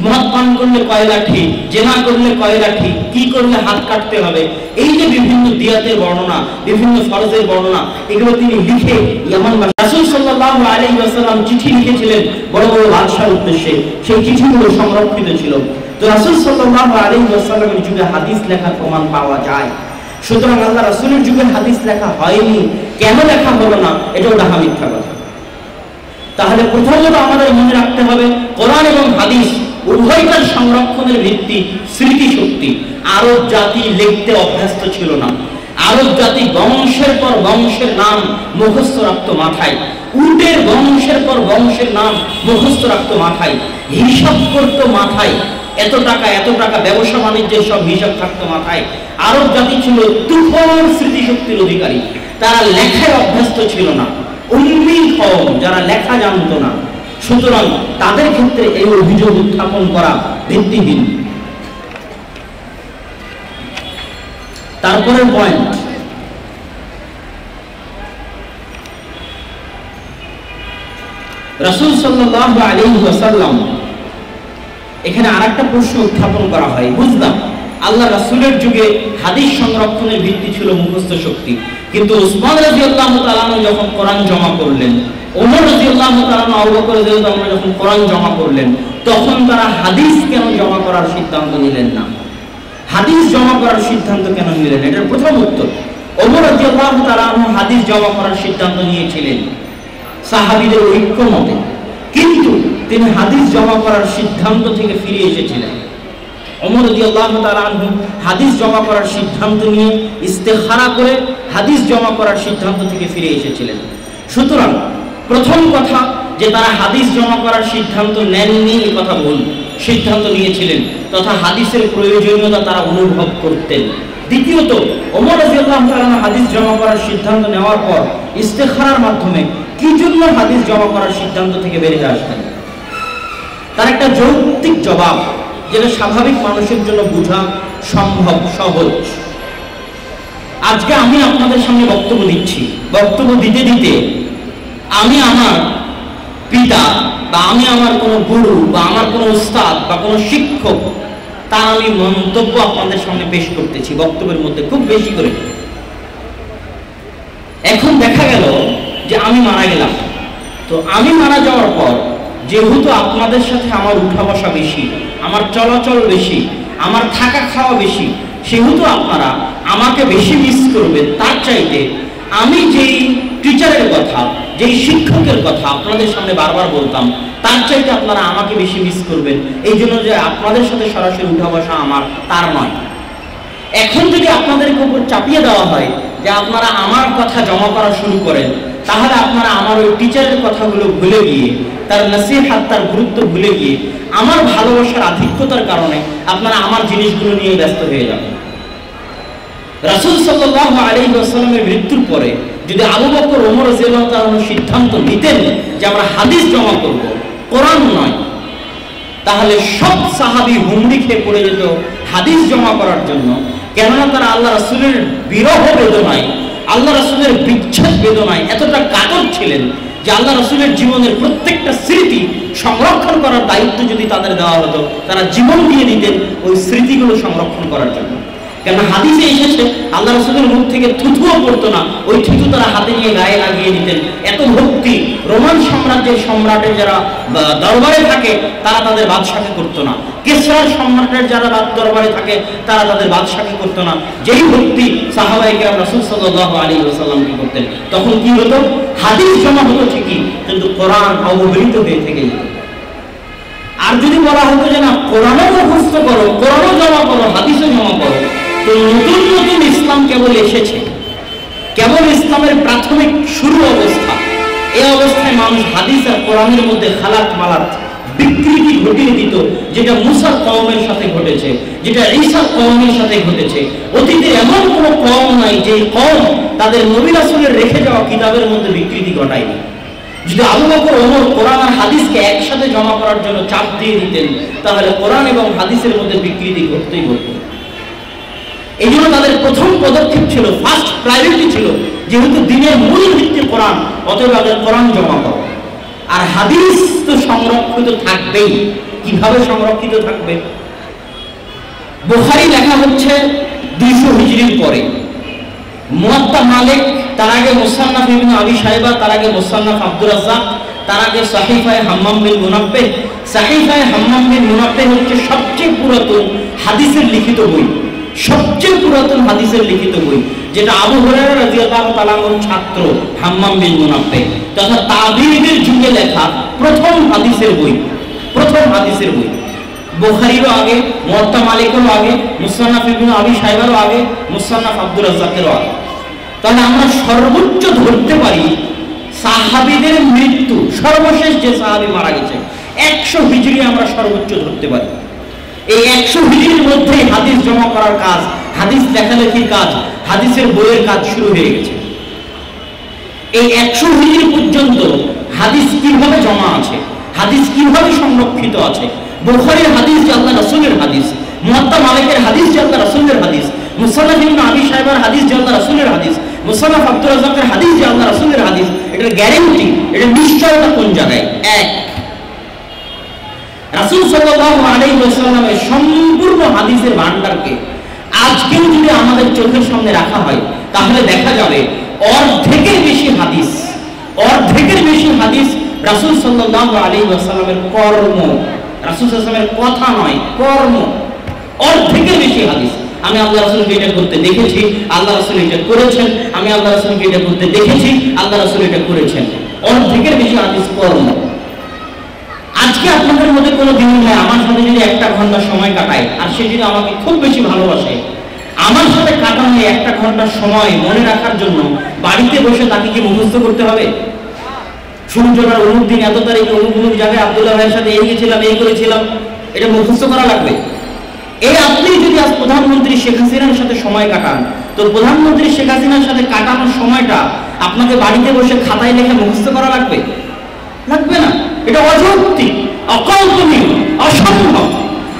মদ পান করলে কয় লাঠি, জেনা করলে কয় লাঠি, কি করলে হাত কাটতে হবে, এই যে বিভিন্ন দিয়াতের বর্ণনা, বিভিন্ন ফরজের বর্ণনা, এগুলো তিনি লিখে ইয়ামানবাসী, রাসূল সাল্লাল্লাহু আলাইহি ওয়াসাল্লাম চিঠি লিখেছিলেন বড় বড় বাদশার উদ্দেশ্যে, সেই চিঠিগুলো সংরক্ষিত ছিল। তো রাসূল সাল্লাল্লাহু আলাইহি ওয়াসাল্লামের যুগে হাদিস লেখার প্রমাণ পাওয়া যায়। সুতরাং আল্লাহ রাসূলের যুগে হাদিস লেখা হয়নি, কেন লেখা হলো না, এটাও ডাহা মিথ্যা কথা। তাহলে প্রথমত আমাদের মনে রাখতে হবে কোরআন এবং হাদিস উভয়টার সংরক্ষণের ভিত্তি স্মৃতিশক্তি। আরব জাতি লিখতে অভ্যস্ত ছিল না। আরব জাতি বংশের পর বংশের নাম মুখস্থ রাখতো মাথায়, উটের বংশের পর বংশের নাম মুখস্থ রাখতো মাথায়, হিসাব করতো মাথায়, এত টাকা ব্যবসা বাণিজ্যের সব হিসাব থাকতো মাথায়। আরব জাতি ছিল তুফান স্মৃতিশক্তির অধিকারী। তারা লেখায় অভ্যস্ত ছিল না, উম্মি কওম, যারা লেখা জানতো না। সুতরাং তাদের ক্ষেত্রে এই অভিযোগ উত্থাপন করা ভিত্তিহীন। তারপরের পয়েন্ট, রাসূল সাল্লাল্লাহু আলাইহি ওয়াসাল্লাম, এখানে আরেকটা প্রশ্ন উত্থাপন করা হয়। বুঝলাম আল্লাহ রাসূলের যুগে হাদিস সংরক্ষণের ভিত্তি ছিল মুখস্থ শক্তি, কিন্তু উসমান রাদিয়াল্লাহু তাআলা যখন কোরআন জমা করলেন, ওমর রাদিয়াল্লাহু তাআলা, আবু বকর রাদিয়াল্লাহু তাআলা যখন কোরআন জমা করলেন, তখন তারা হাদিস কেন জমা করার সিদ্ধান্ত নিলেন না? হাদিস জমা করার সিদ্ধান্ত কেন নিলেন? এটার প্রথম উত্তর, ওমর রাদিয়াল্লাহু তাআলা হাদিস জমা করার সিদ্ধান্ত নিয়েছিলেন সাহাবীদের ঐক্যমতে, কিন্তু তিনি হাদিস জমা করার সিদ্ধান্ত থেকে ফিরে এসেছিলেন। ওমর রাদিয়াল্লাহু তাআলা হাদিস জমা করার সিদ্ধান্ত নিয়ে ইস্তেখারা করে হাদিস জমা করার সিদ্ধান্ত থেকে ফিরে এসেছিলেন। সুতরাং প্রথম কথা যে তারা হাদিস জমা করার সিদ্ধান্ত নেননি, এই কথা ভুল। সিদ্ধান্ত নিয়েছিলেন তথা হাদিসের প্রয়োজনীয়তা তারা অনুভব করতেন। দ্বিতীয়ত, ওমর রাদিয়াল্লাহু তাআলা হাদিস জমা করার সিদ্ধান্ত নেওয়ার পর ইস্তেখারার মাধ্যমে কি জন্য হাদিস জমা করার সিদ্ধান্ত থেকে বেরিয়ে আসতেন? তার একটা যৌক্তিক জবাব, যেটা স্বাভাবিক মানুষের জন্য বোঝা সম্ভব, সহজ। আজকে আমি আপনাদের সামনে বক্তব্য দিচ্ছি, বক্তব্য দিতে দিতে আমি আমার পিতা বা আমি আমার কোনো গুরু বা আমার কোনো উস্তাদ বা কোনো শিক্ষক, তার আমি মন্তব্য আপনাদের সামনে পেশ করতেছি বক্তব্যের মধ্যে খুব বেশি করে। এখন দেখা গেল যে আমি মারা গেলাম, তো আমি মারা যাওয়ার পর যেহেতু আপনাদের সাথে আমার উঠা বসা বেশি, আমার চলাচল বেশি, আমার থাকা খাওয়া বেশি, সেহেতু আপনারা আমাকে বেশি মিস করবেন। তার চাইতে আমি যেই টিচারের কথা, যেই শিক্ষকের কথা আপনাদের সামনে বারবার বলতাম, তার চাইতে আপনারা আমাকে বেশি মিস করবেন। এই জন্য যে আপনাদের সাথে সরাসরি উঠা বসা আমার, তার নয়। এখন যদি আপনাদেরকে উপর চাপিয়ে দেওয়া হয় যে আপনারা আমার কথা জমা করা শুরু করেন, তাহলে আপনারা আমার ওই টিচারের কথাগুলো ভুলে গিয়ে, তার নসিহত, তার গুরুত্ব ভুলে গিয়ে, আমার ভালোবাসার আধিক্যতার কারণে আপনারা আমার জিনিসগুলো নিয়ে ব্যস্ত হয়ে যাবেন। রাসূল সাল্লাল্লাহু আলাইহি ওয়াসাল্লামের মৃত্যুর পরে যদি আবু বকর, ওমর রাদিয়াল্লাহু তাআলা সিদ্ধান্ত নিতেন যে আমরা হাদিস জমা করব, কোরআন নয়, তাহলে সব সাহাবী হুমড়ি খেয়ে পড়ে যেত হাদিস জমা করার জন্য। কেননা তারা আল্লাহ রাসূলের বিরহ বেদনায়, আল্লাহ রাসূলের বিচ্ছেদ বেদনায় এতটা কাতর ছিলেন যে আল্লাহ রাসূলের জীবনের প্রত্যেকটা স্মৃতি সংরক্ষণ করার দায়িত্ব যদি তাদের দেওয়া হতো, তারা জীবন দিয়ে দিতেন ওই স্মৃতিগুলো সংরক্ষণ করার জন্য। কেন হাদিসে এসেছে আল্লাহ রাসূলের মুখ থেকে থুথুও পড়তো না, ওই থুথু তারা হাতে নিয়ে গায়ে লাগিয়ে দিতেন। এত ভক্তি। রোমান সাম্রাজ্যের সম্রাটের যারা দরবারে থাকে তারা তাদের বাদশাকে করতো না, কিসরার সম্রাটের যারা দরবারে থাকে তারা তাদের বাদশাকে করতো না। যেই ভক্তি সাহাবায়ে কেরাম রাসূল সাল্লাল্লাহু আলাইহি ওয়াসাল্লামকে করতেন। তখন কি হতো? হাদিস জমা হতো ঠিকই, কিন্তু কোরআন অবহেলিত হয়ে থেকে যেত। আর যদি বলা হতো যে না, কোরআনও মুখস্থ করো, কোরআনও জমা করো, হাদিসও জমা করো, তো নতুন নতুন ইসলাম কেবল এসেছে, কেবল ইসলামের প্রাথমিক শুরু অবস্থা। এই অবস্থায় মানুষ হাদিস আর কোরআনের মধ্যে খালাত মালাত বিকৃতি ঘটিয়ে দিত, যেটা মুসার কওমের সাথে ঘটেছে, যেটা ঈসার কওমের সাথে ঘটেছে। অতীতে এমন কোনো কওম নাই যে কওম তাদের নবী রাসূলের রেখে যাওয়া কিতাবের মধ্যে বিকৃতি ঘটায়নি। যদি আবু বকর, ওমর কোরআন আর হাদিসকে একসাথে জমা করার জন্য চাপ দিয়ে দিতেন, তাহলে কোরআন এবং হাদিসের মধ্যে বিকৃতি ঘটতেই ঘটত। এই জন্য তাদের প্রথম পদক্ষেপ ছিল, ফার্স্ট প্রায়োরিটি ছিল, যেহেতু দিনের মূল ভিত্তি কোরআন, অতএব তাদের কোরআন জমা করো। আর হাদিস তো সংরক্ষিত থাকবেই। কিভাবে সংরক্ষিত থাকবে? বুখারী লেখা হচ্ছে 200 হিজরির পরে, মুয়াত্তা মালিক, তার আগে মুসান্নাফ ইবনে আবি শাইবা, তার আগে মুসান্নাফ আব্দুর রাজ্জাক, তার আগে সাহিফায়ে হাম্মাম বিন মুনাব্বিহ। সাহিফায়ে হাম্মাম বিন মুনাব্বিহ হচ্ছে সবচেয়ে পুরাতন হাদিসের লিখিত বই। সবচেয়ে পুরাতন হাদিসের লিখিত বই, যেটা আবু হুরায়রা রাদিয়াল্লাহু তাআলা আনহুর ছাত্র হাম্মাম বিন মুনাব্বিহ তথা তাবিঈদের যুগে লেখা প্রথম হাদিসের বই, প্রথম হাদিসের বই। বুখারীরও আগে, মুওয়াত্তা মালিকেরও আগে, মুসনাফ ইবনে আবি শাইবারও আগে, মুসনাফ আব্দুর রাজ্জাকেরও আগে। তাহলে আমরা সর্বোচ্চ ধরতে পারি সাহাবীদের মৃত্যু, সর্বশেষ যে সাহাবী মারা গেছে 100 হিজরি আমরা সর্বোচ্চ ধরতে পারি। এই 100 হিজরির মধ্যে হাদিস জমা করার কাজ, হাদিস লেখালেখির কাজ, হাদিসের বইয়ের কাজ শুরু হয়ে গেছে। এই 100 হিজরি পর্যন্ত হাদিস কিভাবে জমা আছে, হাদিস কিভাবে সংরক্ষিত আছে, বুখারীর হাদিস যে আল্লাহর রাসূলের হাদিস, মুওয়াত্তা মালিকের হাদিস যে আল্লাহর রাসূলের হাদিস, মুসনাফ ইবনে আবি শাইবার হাদিস যে আল্লাহর রাসূলের হাদিস, মুসনাফ আব্দুর রাজ্জাকের হাদিস যে আল্লাহর রাসূলের হাদিস, এটার গ্যারান্টি, এটা নিশ্চয়তা কোন জায়গায়? এক, রাসূল সাল্লাল্লাহু আলাইহি ওয়াসাল্লামের সম্পূর্ণ হাদিসের ভান্ডারকে আজকেও যদি আমাদের চোখের সামনে রাখা হয় তাহলে দেখা যাবে অর্ধেকের বেশি হাদিস, অর্ধেকের বেশি হাদিস রাসূল সাল্লাল্লাহু আলাইহি ওয়াসাল্লামের কর্ম, রাসূল সাল্লাল্লাহু আলাইহি ওয়াসাল্লামের কথা নয়, কর্ম। অর্ধেকের বেশি হাদিস আমি আল্লাহ রাসূলকে এটা করতে দেখেছি, আল্লাহ রাসূল এটা করেছেন, আমি আল্লাহ রাসূলকে এটা করতে দেখেছি, আল্লাহ রাসূল এটা করেছেন। অর্ধেকের বেশি হাদিস কর্ম। আজকে আপনাদের মধ্যে কোনো দিন নেই আমার সাথে যদি 1 ঘন্টা সময় কাটায় আর সে যদি আমাকে খুব বেশি ভালোবাসে, আমার সাথে কাটানো 1 ঘন্টা সময় মনে রাখার জন্য বাড়িতে বসে তাকে কি মুখস্থ করতে হবে? সূর্যটার অমুক দিন এত তারিখে অমুক অমুক জায়গায় আব্দুল্লাহ ভাইয়ের সাথে এই গেছিলাম, এই করেছিলাম, এটা মুখস্থ করা লাগবে? এই আপনি যদি আজ প্রধানমন্ত্রী শেখ হাসিনার সাথে সময় কাটান, তো প্রধানমন্ত্রী শেখ হাসিনার সাথে কাটানোর সময়টা আপনাকে বাড়িতে বসে খাতায় লিখে মুখস্থ করা লাগবে? লাগবে না। এটা অযৌক্তিক, অকল্পনীয়, অসম্ভব।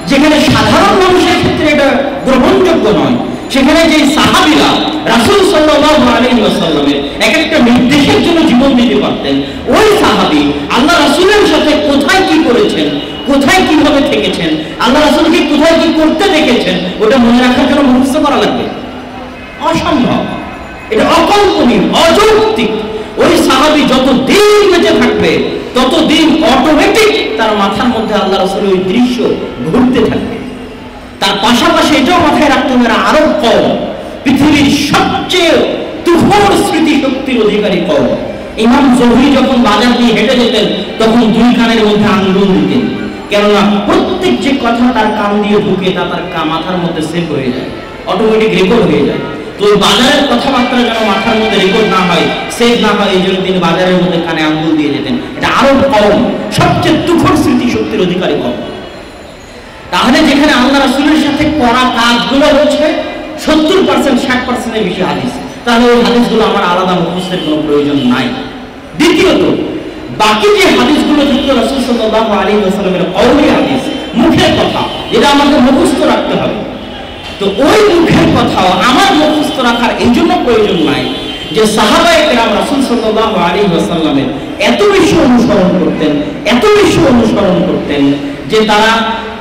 যেখানে সাধারণ মানুষের ক্ষেত্রে এটা গ্রহণযোগ্য নয়, সেখানে যে সাহাবীরা রাসূল সাল্লাল্লাহু আলাইহি ওয়াসাল্লামের এক একটা নির্দেশের জন্য জীবন দিতে পারতেন, ওই সাহাবী আল্লাহ রাসূলের সাথে কোথায় কি করেছেন, কোথায় কিভাবে থেকেছেন, আল্লাহ রাসূলকে কোথায় কি করতে দেখেছেন, ওটা মনে রাখার জন্য মুখস্থ করা লাগবে? অসম্ভব। এটা অকল্পনীয়, অযৌক্তিক। ওই সাহাবী যতদিন বেঁচে থাকবে ততদিন অটোমেটিক তার মাথার মধ্যে আল্লাহ রাসূলের ওই দৃশ্য ঘুরতে থাকবে। তার পাশাপাশি এটাও মাথায় রাখতে হবে আরব কওম পৃথিবীর সবচেয়ে তুখোড় স্মৃতিশক্তির অধিকারী কওম। ইমাম জোহরি যখন বাজার দিয়ে হেঁটে যেতেন তখন 2 কানের মধ্যে আঙ্গুল দিতেন, কেননা প্রত্যেক যে কথা তার কান দিয়ে ঢুকে তা তার মাথার মধ্যে সেভ হয়ে যায়, অটোমেটিক রেকর্ড হয়ে যায়। তো বাজারের কথাবার্তা যেন মাথার মধ্যে রেকর্ড না হয়, সেভ না হয়, এই জন্য তিনি বাজারের মধ্যে কানে আঙ্গুল দিয়ে যেতেন। এটা আরব কওম, সবচেয়ে তুখোড় স্মৃতিশক্তির অধিকারী কওম। তাহলে যেখানে আল্লাহ রাসূলের সাথে করা কাজগুলো হচ্ছে 70%, 60%-এর বেশি হাদিস, তাহলে ওই হাদিসগুলো আমার আলাদা মুখস্থের কোনো প্রয়োজন নাই। দ্বিতীয়ত, বাকি যে হাদিসগুলো যেগুলো রাসূল সাল্লাল্লাহু আলাইহি ওয়াসাল্লামের কওলি হাদিস, মুখের কথা, যেটা আমাকে মুখস্থ রাখতে হবে, তো ওই মুখের কথাও আমার মুখস্থ রাখার এই জন্য প্রয়োজন নাই যে সাহাবায়ে কেরাম রাসূল সাল্লাল্লাহু আলাইহি ওয়াসাল্লামের এত বেশি অনুসরণ করতেন, এত বেশি অনুসরণ করতেন যে তারা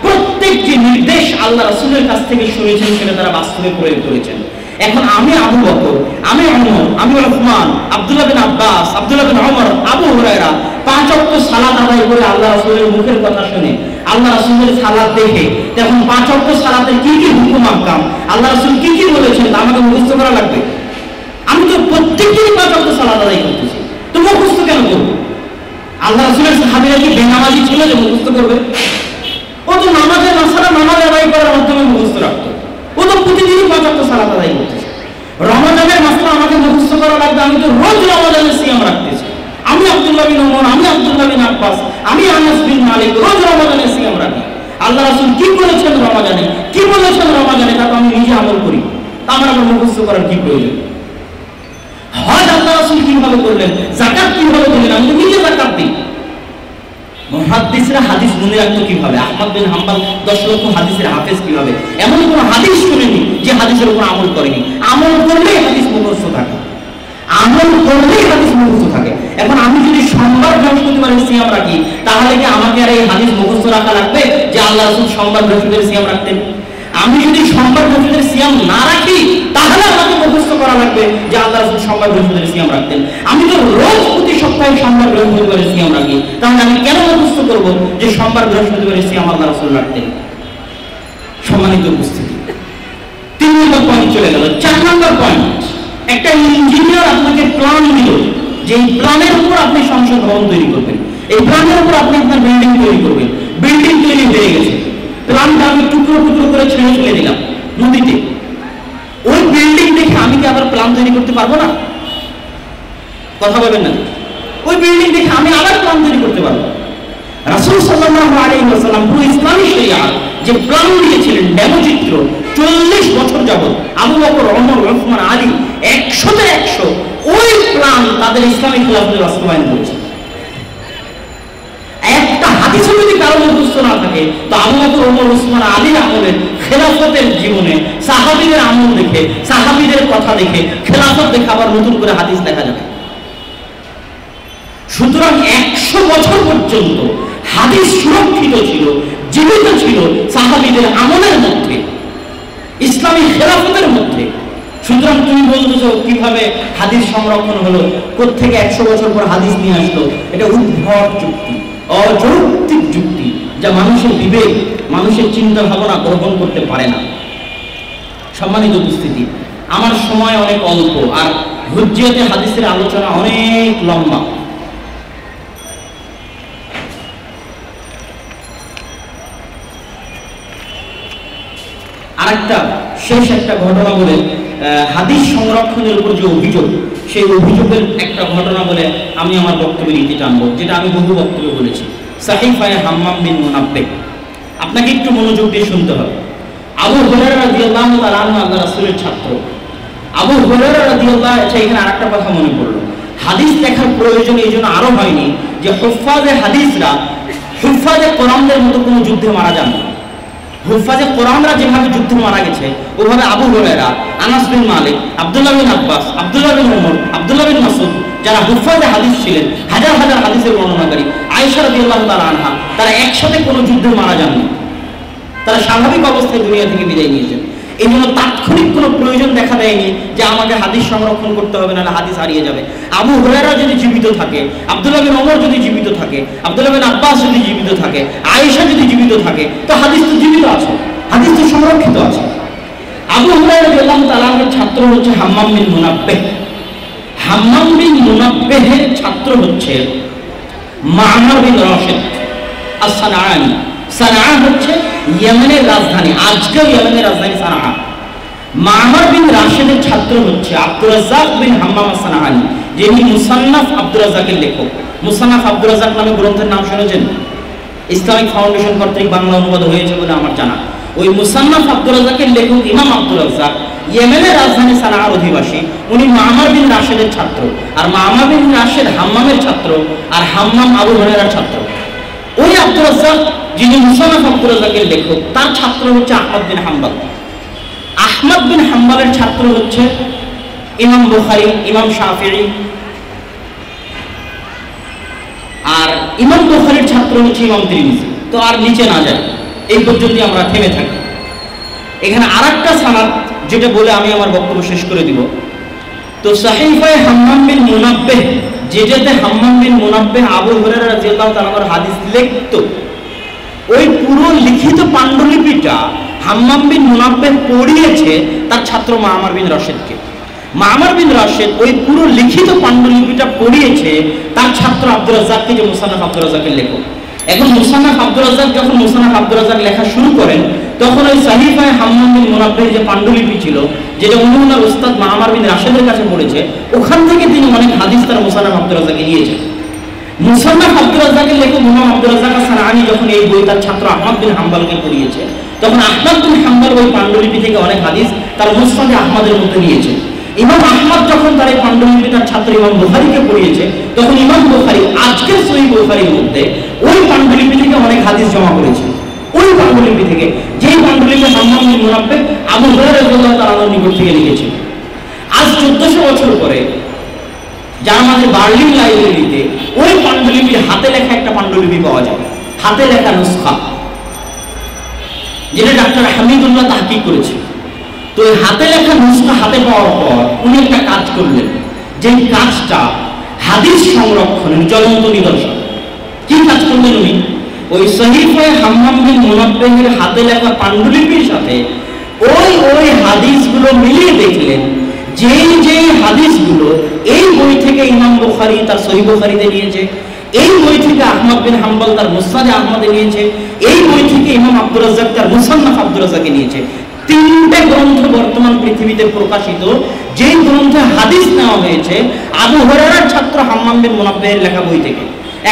প্রত্যেক যে নির্দেশ আল্লাহ রাসূলের কাছ থেকে শুনেছেন সেটা তারা বাস্তবে প্রয়োগ করেছেন। এখন আমি আবু বকর, আমি ওমর, আমি উসমান, আব্দুল্লাহ বিন আব্বাস, আব্দুল্লাহ বিন ওমর, আবু হুরায়রা 5 ওয়াক্ত সালাত আদায় করে আল্লাহ রাসূলের মুখের কথা শুনে, আল্লাহ রাসূলের সালাত দেখে, তখন 5 ওয়াক্ত সালাতের কি কি হুকুম আহকাম, আল্লাহ রাসূল কি কি বলেছেন তা আমাকে মুখস্থ করা লাগবে? আমি তো প্রত্যেকদিন 5 ওয়াক্ত সালাত আদায় করতেছি, তো মুখস্থ কেন করব? আল্লাহ রাসূলের সাহাবীরা কি বেনামাজি ছিল যে মুখস্থ করবে? ও তো নামাজের মাসালা নামাজ আদায় করার মাধ্যমে মুখস্থ রাখতো, ও তো প্রতিদিনই 5 ওয়াক্ত সালাত আদায় করতেছে। রমজানের মাসলা আমাকে মুখস্থ করা লাগবে? আমি তো রোজ রমজানের সিয়াম রাখতেছি। আমি আব্দুল্লাহ বিন ওমর, আমি আব্দুল্লাহ বিন আব্বাস, আমি আনাস বিন মালিক রোজ রমজানের সিয়াম রাখি। আল্লাহ রাসূল কি বলেছেন রমজানে, কি বলেছেন রমজানে, তা আমি নিজে আমল করি, আমার আবার মুখস্থ করার কি প্রয়োজন? হজ আল্লাহ রাসূল কিভাবে করলেন, যাকাত কিভাবে দিলেন, আমি তো নিজে যাকাত দিই। মুহাদ্দিসরা হাদিস মনে রাখতো কিভাবে? আহমদ বিন হাম্বল 10 লক্ষ হাদিসের হাফেজ কিভাবে? এমন কোন হাদিস শুনেনি যে হাদিসের উপর আমল করেনি। আমল করলেই হাদিস মুখস্থ থাকে, আমল করলেই হাদিস মুখস্থ থাকে। এখন আমি যদি সোমবার বৃহস্পতিবারের সিয়াম রাখি, তাহলে কি আমাকে আর এই হাদিস মুখস্থ রাখা লাগবে যে আল্লাহ রাসূল সোমবার বৃহস্পতিবার সিয়াম রাখতেন? আমি যদি সোমবার বৃহস্পতিবার সিয়াম না রাখি, তাহলে আমাকে মুখস্থ করা লাগবে যে আল্লাহ রাসূল সোমবার বৃহস্পতিবার সিয়াম রাখতেন। আমি তো রোজ প্রতি সপ্তাহে সোমবার বৃহস্পতিবার সিয়াম রাখি, তাহলে আমি কেন মুখস্থ করব যে সোমবার বৃহস্পতিবার সিয়াম আল্লাহ রাসূল রাখতেন? সম্মানিত উপস্থিতি, তিন নম্বর পয়েন্ট চলে গেল। 4 নম্বর পয়েন্ট, একটা ইঞ্জিনিয়ার আপনাকে প্ল্যান দিল, যে এই প্ল্যানের উপর আপনি সংসদ ভবন তৈরি করবেন, এই প্ল্যানের উপর আপনি আপনার বিল্ডিং তৈরি করবেন। বিল্ডিং তৈরি হয়ে গেছে, প্ল্যানটা আমি টুকরো টুকরো করে ছেড়ে ফেলে দিলাম নদীতে। ওই বিল্ডিং দেখে আমি কি আবার প্ল্যান তৈরি করতে পারবো না? কথা বলবেন না? ওই বিল্ডিং দেখে আমি আবার প্ল্যান তৈরি করতে পারবো। রাসূল সাল্লাল্লাহু আলাইহি ওয়াসাল্লাম পুরো ইসলামী শরিয়াত যে প্ল্যান দিয়েছিলেন, ডেমোচিত্র, 40 বছর যাবত আবু বকর, ওমর, ওসমান, আলী 100-তে 100 ওই প্ল্যান তাদের ইসলামী খেলাফতের বাস্তবায়ন করেছে। একটা হাদিসও যদি কারো মুখস্থ না থাকে, তো আবু বকর, ওমর, ওসমান, আলীর আমলের খেলাফতের জীবনে সাহাবীদের আমল দেখে, সাহাবীদের কথা দেখে, খেলাফত দেখে আবার নতুন করে হাদিস দেখা যাবে। সুতরাং 100 বছর পর্যন্ত হাদিস সুরক্ষিত ছিল, জীবিত ছিল সাহাবীদের আমলের মধ্যে, ইসলামী খেলাফতের মধ্যে। সুতরাং তুমি বলতেছো কিভাবে হাদিস সংরক্ষণ হলো, কোত্থেকে 100 বছর পর হাদিস নিয়ে আসলো? এটা উদ্ভট যুক্তি, অযৌক্তিক যুক্তি, যা মানুষের বিবেক, মানুষের চিন্তা ভাবনা গ্রহণ করতে পারে না। সম্মানিত উপস্থিতি, আমার সময় অনেক অল্প, আর হুজ্জিয়াতে হাদিসের আলোচনা অনেক লম্বা। আরেকটা শেষ একটা ঘটনা বলে, হাদিস সংরক্ষণের উপর যে অভিযোগ, সেই অভিযোগের একটা ঘটনা বলে আমি আমার বক্তব্যের ইতি টানবো, যেটা আমি বহু বক্তব্যে বলেছি। সাহিফায়ে হাম্মাম বিন মুনাব্বিহ, আপনাকে একটু মনোযোগ দিয়ে শুনতে হবে। আবু হুরায়রা রাদিয়াল্লাহু তাআলা আনহু আল্লাহর রাসূলের ছাত্র। আবু হুরায়রা রাদিয়াল্লাহু, আচ্ছা এখানে আরেকটা কথা মনে পড়লো, হাদিস দেখার প্রয়োজন এই জন্য আরো হয়নি যে হুফাজে হাদিসরা হুফাজে কোরআনদের মতো কোনো যুদ্ধে মারা যান না। হুফাজে কোরআনরা যেভাবে যুদ্ধে মারা গেছে, ওভাবে আবু হুরায়রা, আনাস বিন মালিক, আব্দুল্লাহ বিন আব্বাস, আব্দুল্লাহ বিন ওমর, আব্দুল্লাহ বিন মাসউদ, যারা হুফাজে হাদিস ছিলেন, হাজার হাজার হাদিসের বর্ণনাকারী, আয়েশা রাদিয়াল্লাহু তাআলা আনহা, তারা একসাথে কোনো যুদ্ধে মারা যাননি। তারা স্বাভাবিক অবস্থায় দুনিয়া থেকে বিদায় নিয়েছেন। এই জন্য তাৎক্ষণিক কোনো প্রয়োজন দেখা দেয়নি যে আমাকে হাদিস সংরক্ষণ করতে হবে, নাহলে হাদিস হারিয়ে যাবে। আবু হুরায়রা যদি জীবিত থাকে, আব্দুল্লাহ বিন ওমর যদি জীবিত থাকে, আব্দুল্লাহ বিন আব্বাস যদি জীবিত থাকে, আয়েশা যদি জীবিত থাকে, তো হাদিস তো জীবিত আছে, হাদিস তো সংরক্ষিত আছে। আবু হুরায়রা রাদিয়াল্লাহু তাআলা আনহুর ছাত্র হচ্ছে হাম্মাম বিন মুনাব্বিহ। হাম্মাম বিন মুনাব্বিহের ছাত্র হচ্ছে মা'মার বিন রাশিদ আস-সানআনি। সানআ হচ্ছে ইয়েমেনের রাজধানী, আজকের ইয়েমেনের রাজধানী সানআ। মা'মার বিন রাশিদের ছাত্র হচ্ছে আব্দুর রাজ্জাক বিন হাম্মাম আস-সানআনি, যিনি মুসান্নাফ আব্দুর রাজ্জাকের লেখক। মুসান্নাফ আব্দুর রাজ্জাক নামে গ্রন্থের নাম শুনেছেন? ইসলামিক ফাউন্ডেশন কর্তৃক বাংলা অনুবাদ হয়েছে বলে আমার জানা। ওই মুসান্নাফ আব্দুর রাজ্জাকের লেখক ইমাম আব্দুর রাজ্জাক ইয়েমেনের রাজধানী সানআর অধিবাসী। উনি মা'মার বিন রাশিদের ছাত্র, আর মা'মার বিন রাশিদ হাম্মামের ছাত্র, আর হাম্মাম আবু হুরায়রার ছাত্র। ওই আব্দুর রাজ্জাক, যিনি মুসান্নাফ আব্দুর রাজ্জাকের লেখক, তার ছাত্র হচ্ছে আহমদ বিন হাম্বল। আহমদ বিন হাম্বলের ছাত্র হচ্ছে ইমাম বুখারী, ইমাম শাফিঈ, আর ইমাম বুখারীর ছাত্র হচ্ছে ইমাম তিরমিজি। তো আর নিচে না যায়, এই পর্যন্ত আমরা থেমে থাকি। এখানে আরেকটা সানাদ যেটা বলে আমি আমার বক্তব্য শেষ করে দিব। তো সাহিফায়ে হাম্মাম বিন মুনাব্বিহ, যেটাতে হাম্মাম বিন মুনাব্বিহ আবু হুরায়রা রাদিয়াল্লাহু তাআলা আনহুর হাদিস লিখতো, ওই পুরো লিখিত পাণ্ডুলিপিটা হাম্মাম বিন মুনাব্বিহ পড়িয়েছে তার ছাত্র মা'মার বিন রাশিদকে। মা'মার বিন রাশিদ ওই পুরো লিখিত পাণ্ডুলিপিটা পড়িয়েছে তার ছাত্র আব্দুর রাজ্জাককে, যে মুসান্নাফ আব্দুর রাজ্জাকের লেখক। এখন মুসান্নাফ আব্দুর রাজ্জাক যখন মুসান্নাফ আব্দুর রাজ্জাক লেখা শুরু করেন, তখন ওই সাহিফায়ে হাম্মাম বিন মুনাব্বিহের যে পাণ্ডুলিপি ছিল, যেটা উনি ওনার উস্তাদ মা'মার বিন রাশিদের কাছে পড়েছে, ওখান থেকে তিনি অনেক হাদিস তার মুসান্নাফ আব্দুর রাজ্জাকে নিয়েছেন। মুসান্নাফ আব্দুর রাজ্জাকের লেখক ইমাম আব্দুর রাজ্জাক আস-সানআনি যখন এই বই তার ছাত্র আহমদ বিন হাম্বলকে পড়িয়েছে, তখন আহমদ বিন হাম্বল ওই পাণ্ডুলিপি থেকে অনেক হাদিস তার মুসনাদে আহমদের মধ্যে নিয়েছে। ইমাম আহমদ যখন তার এই পাণ্ডুলিপি তার ছাত্র ইমাম বুখারীকে পড়িয়েছে, তখন ইমাম বুখারী আজকের সহিহ বুখারীর মধ্যে ওই পাণ্ডুলিপি থেকে অনেক হাদিস জমা করেছে। ওই পাণ্ডুলিপি থেকে, যেই পাণ্ডুলিপি হাম্মাম বিন মুনাব্বিহ আবু হুরায়রা রাদিয়াল্লাহু তাআলা আনহুর নিকট থেকে লিখেছে। আজ 1400 বছর পরে জার্মানির বার্লিন লাইব্রেরিতে ওই পাণ্ডুলিপির হাতে লেখা একটা পাণ্ডুলিপি পাওয়া যায়, হাতে লেখা নুসখা, যেটা ডাক্তার হামিদুল্লাহ তাহকিক করেছে। তো এই হাতে লেখা নুসখা হাতে পাওয়ার পর উনি একটা কাজ করলেন, যে কাজটা হাদিস সংরক্ষণের জ্বলন্ত নিদর্শন। কি কাজ করলেন উনি? ওই সাহিফায়ে হাম্মাম বিন মুনাব্বিহের হাতে লেখা পাণ্ডুলিপির সাথে ওই হাদিসগুলো মিলিয়ে দেখলেন যে হাদিসগুলো এই বই থেকে ইমাম বুখারী তার সহিহ বুখারীতে নিয়েছে, এই বই থেকে আহমদ বিন হাম্বল তার মুসনাদে আহমদে নিয়েছে, এই বই থেকে ইমাম আব্দুর রাজ্জাক তার মুসান্নাফ আব্দুর রাজ্জাকে নিয়েছে। তিনটে গ্রন্থ বর্তমান পৃথিবীতে প্রকাশিত, যে গ্রন্থে হাদিস নেওয়া হয়েছে আবু হুরায়রার ছাত্র হাম্মাম বিন মুনাব্বিহের লেখা বই থেকে,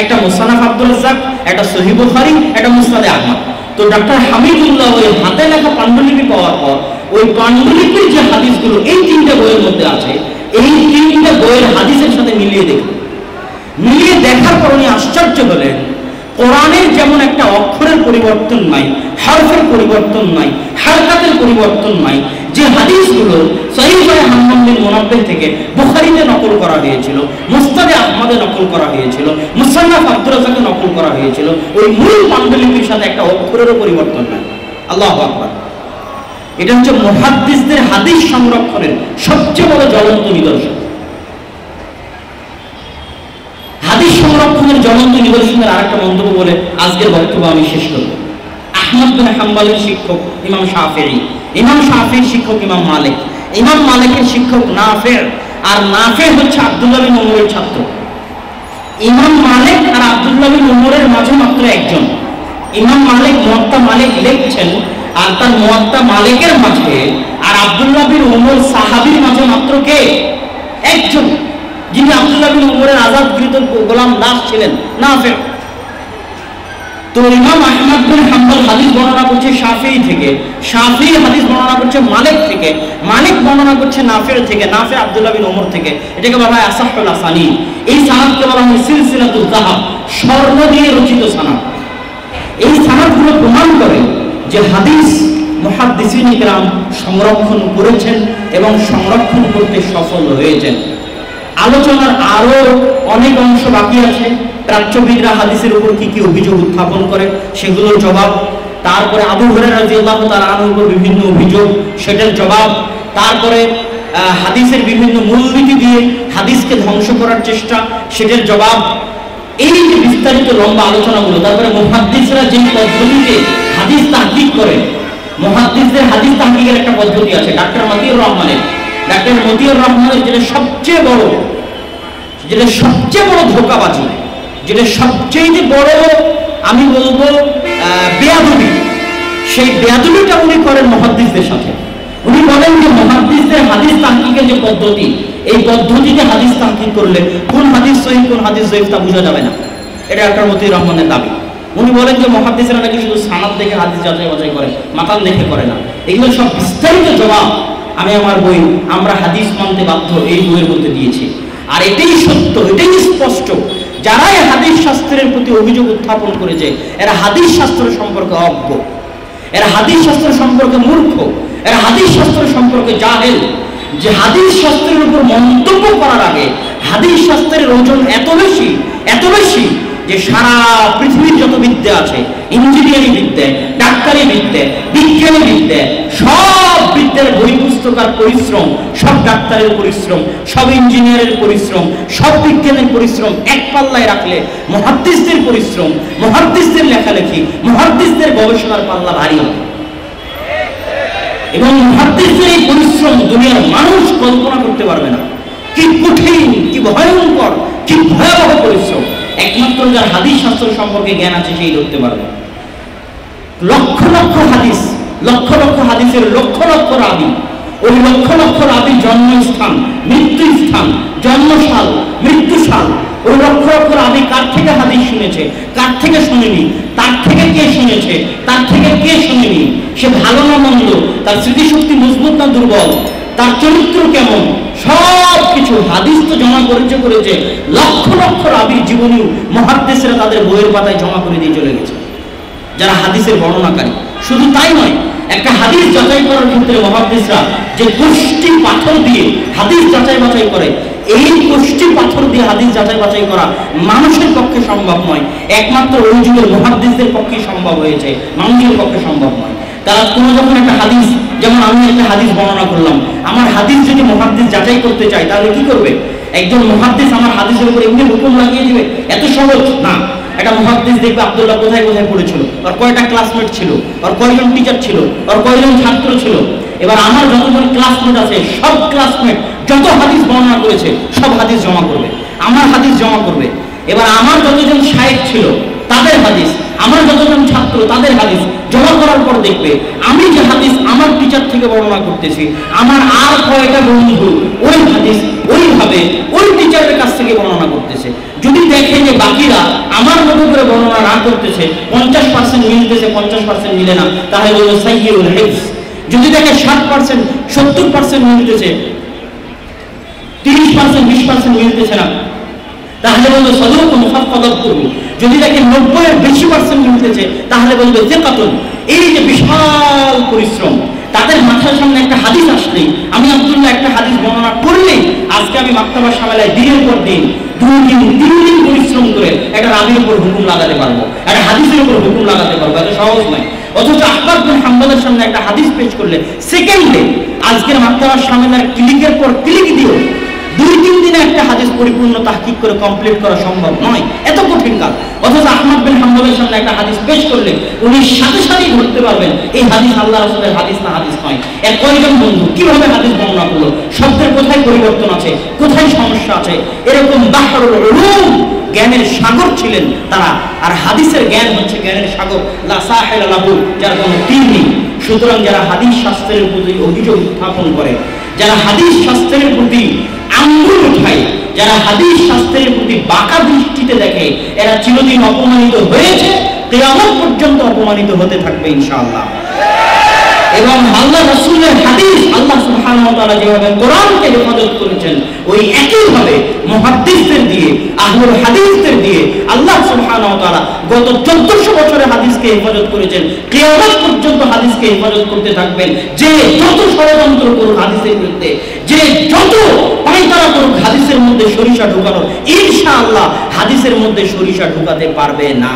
একটা মুসান্নাফ আব্দুর রাজ্জাক, একটা সহিহ বুখারী, একটা মুসনাদে আহমদ। তো ডক্টর হামিদুল্লাহ ওই হাতে লেখা পাণ্ডুলিপি পাওয়ার পর ওই পাণ্ডুলিপির যে হাদিসগুলো এই তিনটে বইয়ের মধ্যে আছে, এই তিনটে বইয়ের হাদিসের সাথে মিলিয়ে দেখলেন। মিলিয়ে দেখার পর উনি আশ্চর্য হলেন, কোরআনের যেমন একটা অক্ষরের পরিবর্তন নাই, হরফের পরিবর্তন নাই, হারকাতের পরিবর্তন নাই, যে হাদিসগুলো সহিহ হাম্মাম বিন মুনাব্বিহ থেকে বুখারীতে নকল করা হয়েছিল, মুসনাদে আহমদে নকল করা হয়েছিল, মুসান্নাফ আব্দুর রাজ্জাকে নকল করা হয়েছিল, ওই মূল পাণ্ডুলিপির সাথে একটা অক্ষরেরও পরিবর্তন নাই। আল্লাহু আকবার। এটা হচ্ছে মুহাদ্দিসদের হাদিস সংরক্ষণের সবচেয়ে বড় জ্বলন্ত নিদর্শন। হাদিস সংরক্ষণের জ্বলন্ত নিদর্শনের আরেকটা মন্তব্য বলে আজকের বক্তব্য আমি শেষ করব। আহমদ বিন হাম্বলের শিক্ষক ইমাম শাফিঈ, ইমাম শাফিঈর শিক্ষক ইমাম মালিক, ইমাম মালিকের শিক্ষক নাফে', আর নাফে' হচ্ছে আব্দুল্লাহ বিন উমরের ছাত্র। ইমাম মালিক আর আব্দুল্লাহ বিন উমরের মাঝে মাত্র একজন। ইমাম মালিক মুয়াত্তা মালিক লিখছেন, আর তার মুয়াত্তা মালিকের মাঝে আর আব্দুল্লাহ বিন উমর সাহাবীর মাঝে মাত্র কে? একজন, যিনি আব্দুল্লাহ বিন উমরের আজাদকৃত গোলাম দাস ছিলেন, নাফে'। তো ইমাম আহমদ বিন হাম্বল হাদিস বর্ণনা করছে শাফিঈ থেকে, শাফিঈ হাদিস বর্ণনা করছে মালিক থেকে, মালিক বর্ণনা করছে নাফে' থেকে, নাফে' আব্দুল্লাহ বিন উমর থেকে। এটাকে বলা হয় আসাহুল আসানিদ। এই সানাদকে বলা হয় সিলসিলাতুল যাহাব, স্বর্ণ দিয়ে রচিত সানাদ। এই সানাদগুলো প্রমাণ করে যে হাদিস মুহাদ্দিসিন ইকরাম সংরক্ষণ করেছেন এবং সংরক্ষণ করতে সফল হয়েছেন। আলোচনার আরো অনেক অংশ বাকি আছে। প্রাচ্যবিদরা হাদিসের উপর কি কি অভিযোগ উত্থাপন করে সেগুলোর জবাব, তারপরে আবু হুরায়রা রাদিয়াল্লাহু তাআলা আনহুর উপর বিভিন্ন অভিযোগ সেটার জবাব, তারপরে হাদিসের বিভিন্ন মূলনীতি দিয়ে হাদিসকে ধ্বংস করার চেষ্টা সেটার জবাব। এই যে বিস্তারিত লম্বা আলোচনাগুলো, তারপরে মুহাদ্দিসরা যে পদ্ধতিতে হাদিস তাহকিক করে, মুহাদ্দিসদের হাদিস তাহকিকের একটা পদ্ধতি আছে ডাক্তার মতিউর রহমানের। ডাক্তার মতিউর রহমানের যেটা সবচেয়ে বড় ধোঁকাবাজি, যেটা সবচেয়ে বড় আমি বলবো বেয়াদবি, সেই বেয়াদবিটা উনি করেন মুহাদ্দিসদের সাথে। উনি বলেন যে মুহাদ্দিসদের হাদিস তাহকিকের যে পদ্ধতি, এই পদ্ধতিতে হাদিস তাহকিক করলে কোন হাদিস সহিহ কোন হাদিস যঈফ তা বোঝা যাবে না। এটা ডাক্তার মতিউর রহমানের দাবি। উনি বলেন যে মুহাদ্দিসরা নাকি শুধু সানাদ দেখে হাদিস যাচাই বাছাই করে, মাতান দেখে করে না। এগুলো সব বিস্তারিত জবাব আমি আমার বই আমরা হাদিস মানতে বাধ্য এই বইয়ের মধ্যে দিয়েছি। আর এটাই সত্য, এটাই স্পষ্ট, যারা এই হাদিস শাস্ত্রের প্রতি অভিযোগ উত্থাপন করেছে এরা হাদিস শাস্ত্র সম্পর্কে অজ্ঞ, এরা হাদিস শাস্ত্র সম্পর্কে মূর্খ, এরা হাদিস শাস্ত্র সম্পর্কে জাহেল। যে হাদিস শাস্ত্রের উপর মন্তব্য করার আগে হাদিস শাস্ত্রের ওজন এত বেশি যে সারা পৃথিবীর যত বিদ্যা আছে, ইঞ্জিনিয়ারিং বিদ্যা, ডাক্তারি বিদ্যা, বিজ্ঞানী বিদ্যা, সব বিদ্যার বই পুস্তকার পরিশ্রম, সব ডাক্তারের পরিশ্রম, সব ইঞ্জিনিয়ারের পরিশ্রম, সব বিজ্ঞানের পরিশ্রম এক পাল্লায় রাখলে মুহাদ্দিসদের পরিশ্রম, মুহাদ্দিসদের লেখালেখি, মুহাদ্দিসদের গবেষণার পাল্লা ভারী হবে। এবং মুহাদ্দিসদের এই পরিশ্রম দুনিয়ার মানুষ কল্পনা করতে পারবে না। কি কঠিন, কি ভয়ঙ্কর, কি ভয়াবহ পরিশ্রম একমাত্র যার হাদিস শাস্ত্র সম্পর্কে জ্ঞান আছে সেই ধরতে পারবে। লক্ষ লক্ষ হাদিসের লক্ষ লক্ষ রাবী, ওই লক্ষ লক্ষ রাবীর জন্মস্থান, মৃত্যুস্থান, জন্মসাল, মৃত্যুসাল, ওই লক্ষ লক্ষ রাবী কার থেকে হাদিস শুনেছে, কার থেকে শুনেনি, তার থেকে কে শুনেছে, তার থেকে কে শুনেনি, সে ভালো না মন্দ, তার স্মৃতিশক্তি মজবুত না দুর্বল, তার চরিত্র কেমন, সব কিছু হাদিস তো জমা করেছে। লক্ষ লক্ষ রাবীর জীবনী মুহাদ্দিসরা তাদের বইয়ের পাতায় জমা করে দিয়ে চলে গেছে, যারা হাদিসের বর্ণনাকারী। শুধু তাই নয়, একটা হাদিস যাচাই করার ক্ষেত্রে মুহাদ্দিসরা যে কোষ্ঠী পাথর দিয়ে হাদিস যাচাই বাছাই করে, এই কোষ্ঠী পাথর দিয়ে হাদিস যাচাই বাছাই করা মানুষের পক্ষে সম্ভব নয়, একমাত্র ওই যুগের মুহাদ্দিসদের পক্ষে সম্ভব হয়েছে, মানুষের পক্ষে সম্ভব নয়। তারা কোনো যখন একটা হাদিস, যেমন আমি একটা হাদিস বর্ণনা করলাম, আমার হাদিস যদি মুহাদ্দিস যাচাই করতে চায় তাহলে কি করবে? একজন মুহাদ্দিস আমার হাদিসের উপর এমনি হুকুম লাগিয়ে দিবে? এত সহজ না। একটা মুহাদ্দিস দেখবে আব্দুল্লাহ কোথায় কোথায় পড়েছিল, আর কয়টা ক্লাসমেট ছিল, আর কয়জন টিচার ছিল, আর কয়জন ছাত্র ছিল। এবার আমার যতজন ক্লাসমেট আছে সব ক্লাসমেট যত হাদিস বর্ণনা করেছে সব হাদিস জমা করবে, আমার হাদিস জমা করবে। এবার আমার যতজন শায়েখ ছিল তাদের হাদিস, আমার যতজন ছাত্র তাদের হাদিস জমা করার পর দেখবে আমি যে হাদিস আমার টিচার থেকে বর্ণনা করতেছি, আমার আর কয়েকটা বন্ধু ওই হাদিস ওইভাবে ওই টিচারের কাছ থেকে বর্ণনা করতেছে। যদি দেখে যে বাকিরা আমার মতো করে বর্ণনা না করতেছে, 50% মিলতেছে 50% মিলে না, তাহলে বলবো সাইয়্যুল হিফজ। যদি দেখে 60% 70% মিলতেছে, 30% 20% মিলতেছে না, তাহলে বলবো সাদুকুন ফাফাদাতুহু। যদি দেখে 90 এর বেশি পার্সেন্ট মিলতেছে তাহলে বলবো সিকাতুন। এই যে বিশাল পরিশ্রম, তাদের মাথার সামনে একটা হাদিস আসলেই, আমি আব্দুল্লাহ একটা হাদিস বর্ণনা করলেই আজকে আমি মাক্তাবা সামেলায় দিনের পর দিন 2 দিন 3 দিন পরিশ্রম করে একটা রাবির উপর হুকুম লাগাতে পারবো, একটা হাদিসের উপর হুকুম লাগাতে পারবো, এত সহজ নয়। অথচ আহমদ বিন হাম্বলের সামনে একটা হাদিস পেশ করলে সেকেন্ডে আজকের মাক্তাবা সামেলার ক্লিকের পর ক্লিক দিও 2-3 দিনে একটা হাদিস পরিপূর্ণ তাহকিক করে কমপ্লিট করা সম্ভব নয়, এত কঠিন কাজ। অথচ আহমদ বিন হাম্বলের সামনে একটা হাদিস পেশ করলে উনি সাথে সাথেই ধরতে পারবেন এই হাদিস আল্লাহ রাসূলের হাদিস না হাদিস নয়। এর কয়েকজন বন্ধু কিভাবে হাদিস বর্ণনা করলো, শব্দের কোথায় পরিবর্তন আছে, কোথায় সমস্যা আছে, এরকম বাহরুল উলুম জ্ঞানের সাগর ছিলেন তারা। আর হাদিসের জ্ঞান হচ্ছে জ্ঞানের সাগর, লা সাহিলা লাহু, যার কোনো তীর নেই। সুতরাং যারা হাদিস শাস্ত্রের প্রতি অভিযোগ উত্থাপন করে, যারা হাদিস শাস্ত্রের প্রতি আঙ্গুল উঠায়, যারা হাদিস শাস্ত্রের প্রতি বাঁকা দৃষ্টিতে দেখে, এরা চিরদিন অপমানিত হয়েছে, কিয়ামত পর্যন্ত অপমানিত হতে থাকবে ইনশাআল্লাহ। এবং আল্লাহ রাসূলের হাদিস আল্লাহ সুবহানাহু ওয়া তাআলা যেভাবে কোরআনকে হেফাজত করেছেন, ওই একইভাবে মুহাদ্দিসদের দিয়ে, আহলুল হাদিসদের দিয়ে আল্লাহ সুবহানাহু ওয়া তাআলা গত 1400 বছরের হাদিসকে হেফাজত করেছেন। কিয়ামত পর্যন্ত হাদিসকে হেফাজত করতে থাকবেন। যে যত ষড়যন্ত্র করুক হাদিসের বিরুদ্ধে, যে যত পায়তারা করুক হাদিসের মধ্যে সরিষা ঢোকানোর, ইনশাআল্লাহ হাদিসের মধ্যে সরিষা ঢোকাতে পারবে না।